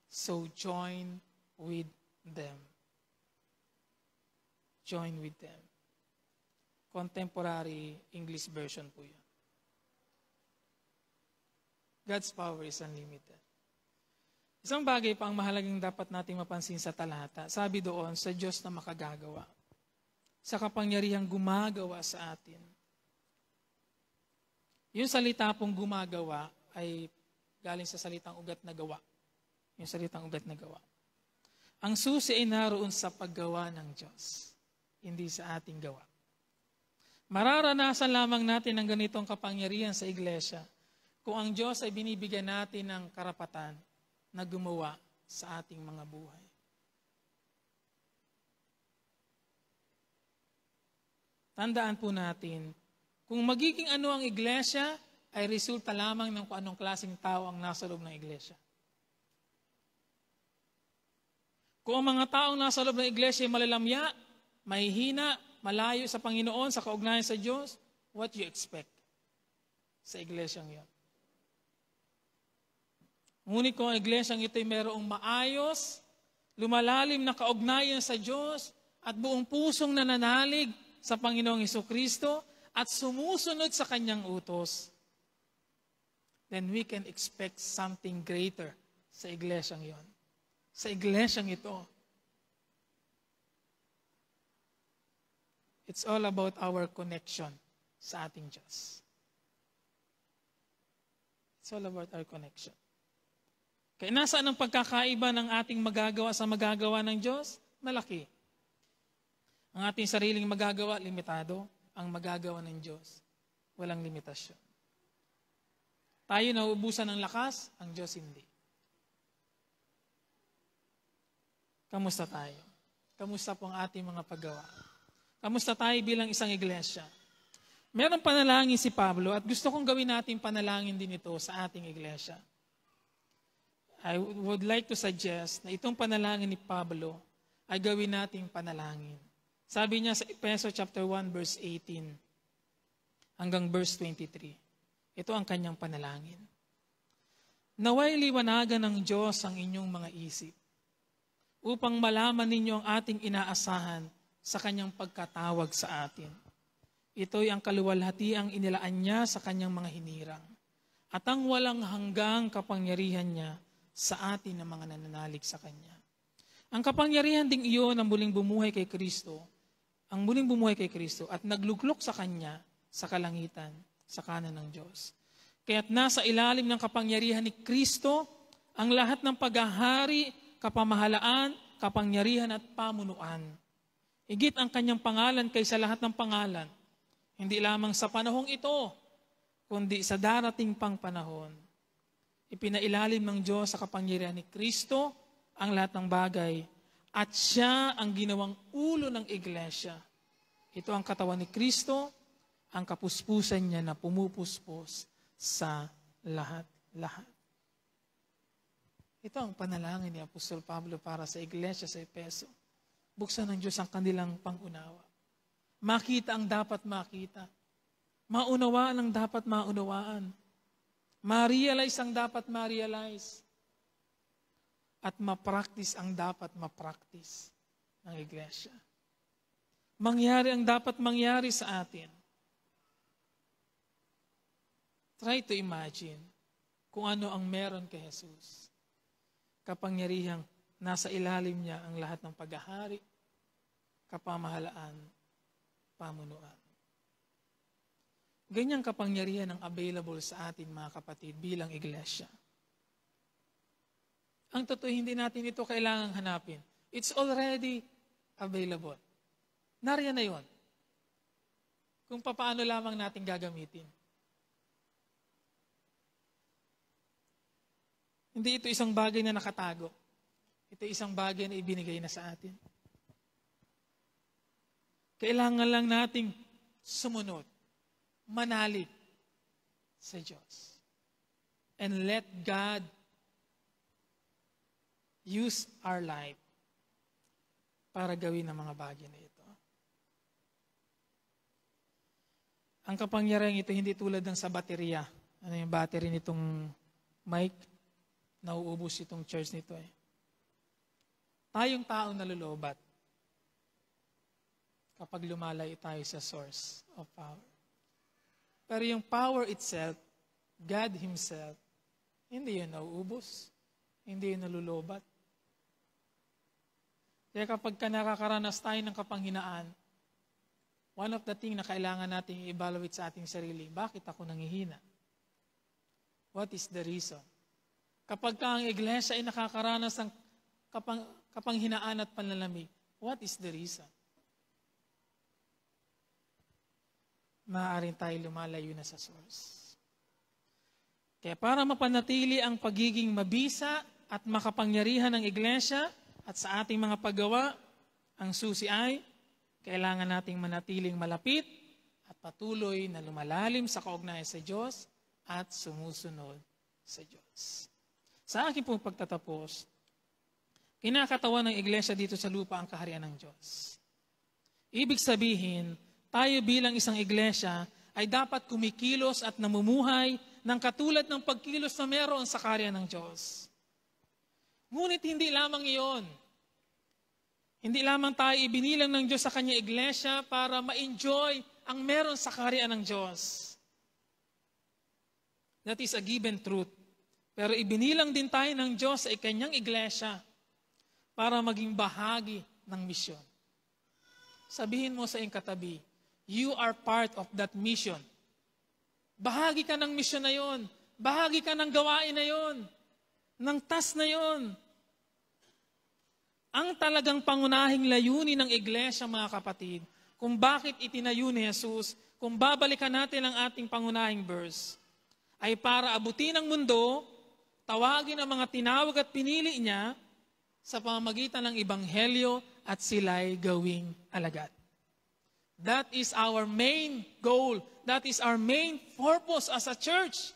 so join with them. Join with them. Contemporary English version po yan. God's power is unlimited. Isang bagay pa ang mahalagang dapat nating mapansin sa talata. Sabi doon, sa Diyos na makagagawa. Sa kapangyarihang gumagawa sa atin. Yung salita pong gumagawa ay galing sa salitang ugat na gawa. Yung salitang ugat na gawa. Ang susi ay naroon sa paggawa ng Diyos, hindi sa ating gawa. Mararanasan lamang natin ang ganitong kapangyarihan sa iglesia kung ang Diyos ay binibigyan natin ng karapatan na gumawa sa ating mga buhay. Tandaan po natin, kung magiging ano ang iglesia, ay resulta lamang ng kung anong klaseng tao ang nasa loob ng iglesia. Kung ang mga taong nasa loob ng iglesia ay malalamya, mahihina, malayo sa Panginoon, sa kaugnayan sa Diyos, what you expect sa iglesyang yon? Ngunit kung ang iglesyang ito ay mayroong maayos, lumalalim na kaugnayan sa Diyos, at buong pusong nananalig sa Panginoong Hesukristo, at sumusunod sa Kanyang utos, then we can expect something greater sa iglesyang yon. Sa iglesyang ito. It's all about our connection sa ating Diyos. It's all about our connection. Kaya nasaan ang pagkakaiba ng ating magagawa sa magagawa ng Diyos? Malaki. Ang ating sariling magagawa, limitado. Ang magagawa ng Diyos, walang limitasyon. Tayo nauubusan ng lakas, ang Diyos hindi. Kamusta tayo? Kamusta po ang ating mga paggawa? Kamusta tayo bilang isang iglesia? Meron panalangin si Pablo at gusto kong gawin natin panalangin din ito sa ating iglesia. I would like to suggest na itong panalangin ni Pablo ay gawin nating panalangin. Sabi niya sa Efeso chapter 1 verse 18 hanggang verse 23. Ito ang kanyang panalangin. Naway liwanagan ng Diyos ang inyong mga isip upang malaman ninyo ang ating inaasahan sa kanyang pagkatawag sa atin. Ito'y ang kaluwalhatiang inilaan niya sa kanyang mga hinirang at ang walang hanggang kapangyarihan niya sa atin ng mga nananalig sa kanya. Ang kapangyarihan ding iyon ang muling bumuhay kay Kristo, at nagluklok sa kanya sa kalangitan, sa kanan ng Diyos. Kaya't nasa ilalim ng kapangyarihan ni Kristo ang lahat ng paghahari, kapamahalaan, kapangyarihan at pamunuan. Higit ang kanyang pangalan kaysa lahat ng pangalan, hindi lamang sa panahong ito, kundi sa darating pang panahon. Ipinailalim ng Diyos sa kapangyarihan ni Kristo ang lahat ng bagay at siya ang ginawang ulo ng iglesia. Ito ang katawan ni Kristo, ang kapuspusan niya na pumupuspos sa lahat-lahat. Ito ang panalangin ni Apostol Pablo para sa iglesia sa Efeso. Buksan ng Diyos ang kanilang pangunawa. Makita ang dapat makita. Maunawaan ang dapat maunawaan. Ma-realize ang dapat ma-realize. At ma-practice ang dapat ma-practice ng iglesia. Mangyari ang dapat mangyari sa atin. Try to imagine kung ano ang meron kay Jesus. Kapangyarihang nasa ilalim niya ang lahat ng paghahari, kapamahalaan, pamunuan. Ganyang kapangyarihan ang available sa atin, mga kapatid, bilang iglesia. Ang totoo, hindi natin ito kailangang hanapin. It's already available. Nariyan na yun. Kung paano lamang natin gagamitin. Hindi ito isang bagay na nakatago. Ito isang bagay na ibinigay na sa atin. Kailangan lang nating sumunod, manalig sa Diyos. And let God use our life para gawin ang mga bagay na ito. Ang kapangyarihan ito hindi tulad ng sa baterya. Ano yung battery nitong mic? Nauubos itong church nito eh. Tayong tao nalulubat kapag lumalayo tayo sa source of power. Pero yung power itself, God Himself, hindi yun nauubos. Hindi yun nalulubat. Kaya kapag nakakaranas tayo ng kapanghinaan, one of the things na kailangan natin i-evaluate sa ating sarili, bakit ako nanghihina? What is the reason? Kapag ang iglesia ay nakakaranas ng kapanghinaan at panlalamig, what is the reason? Maaaring tayo lumalayo na sa source. Kaya para mapanatili ang pagiging mabisa at makapangyarihan ng iglesia at sa ating mga paggawa, ang susi ay kailangan nating manatiling malapit at patuloy na lumalalim sa kaugnayan sa Diyos at sumusunod sa Diyos. Sa akin pong pagtatapos, kinakatawan ng iglesia dito sa lupa ang kaharian ng Diyos. Ibig sabihin, tayo bilang isang iglesia ay dapat kumikilos at namumuhay ng katulad ng pagkilos na meron sa kaharian ng Diyos. Ngunit hindi lamang iyon. Hindi lamang tayo ibinilang ng Diyos sa Kanya iglesia para ma-enjoy ang meron sa kaharian ng Diyos. That is a given truth. Pero ibinilang din tayo ng Diyos sa Kanyang iglesia para maging bahagi ng misyon. Sabihin mo sa iyong katabi, you are part of that mission. Bahagi ka ng misyon na yon. Bahagi ka ng gawain na yon. Ng task na yon. Ang talagang pangunahing layunin ng iglesia, mga kapatid, kung bakit itinayo ni Jesus, kung babalikan natin ang ating pangunahing verse, ay para abutin ang mundo, tawagin ang mga tinawag at pinili niya sa pamamagitan ng ebanghelyo at sila'y gawing alagad. That is our main goal. That is our main purpose as a church.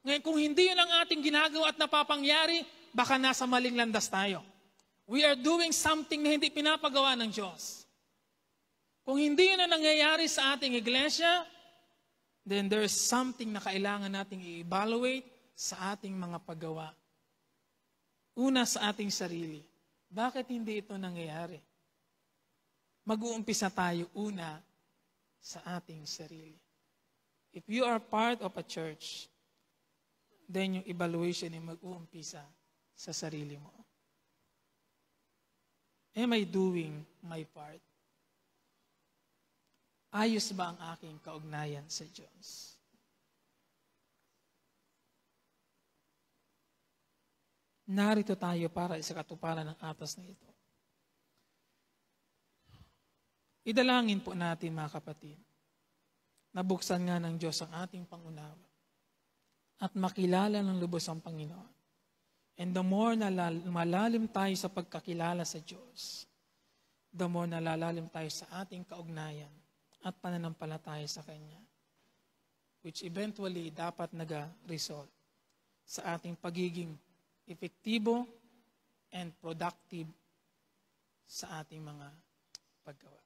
Ngayon, kung hindi yun ang ating ginagawa at napapangyari, baka nasa maling landas tayo. We are doing something na hindi pinapagawa ng Diyos. Kung hindi yun ang nangyayari sa ating iglesia, then there is something na kailangan nating i-evaluate sa ating mga paggawa. Una, sa ating sarili. Bakit hindi ito nangyayari? Mag-uumpisa tayo una sa ating sarili. If you are part of a church, then yung evaluation ay mag-uumpisa sa sarili mo. Am I doing my part? Ayos ba ang aking kaugnayan sa Diyos? Narito tayo para sa katuparan ng atas na ito. Idalangin po natin, mga kapatid, nabuksan nga ng Diyos ang ating pangunawa at makilala ng lubos ang Panginoon. And the more na malalim tayo sa pagkakilala sa Diyos, the more na lalalim tayo sa ating kaugnayan at pananampalataya sa Kanya, which eventually dapat nag-result sa ating pagiging epektibo and productive sa ating mga paggawa.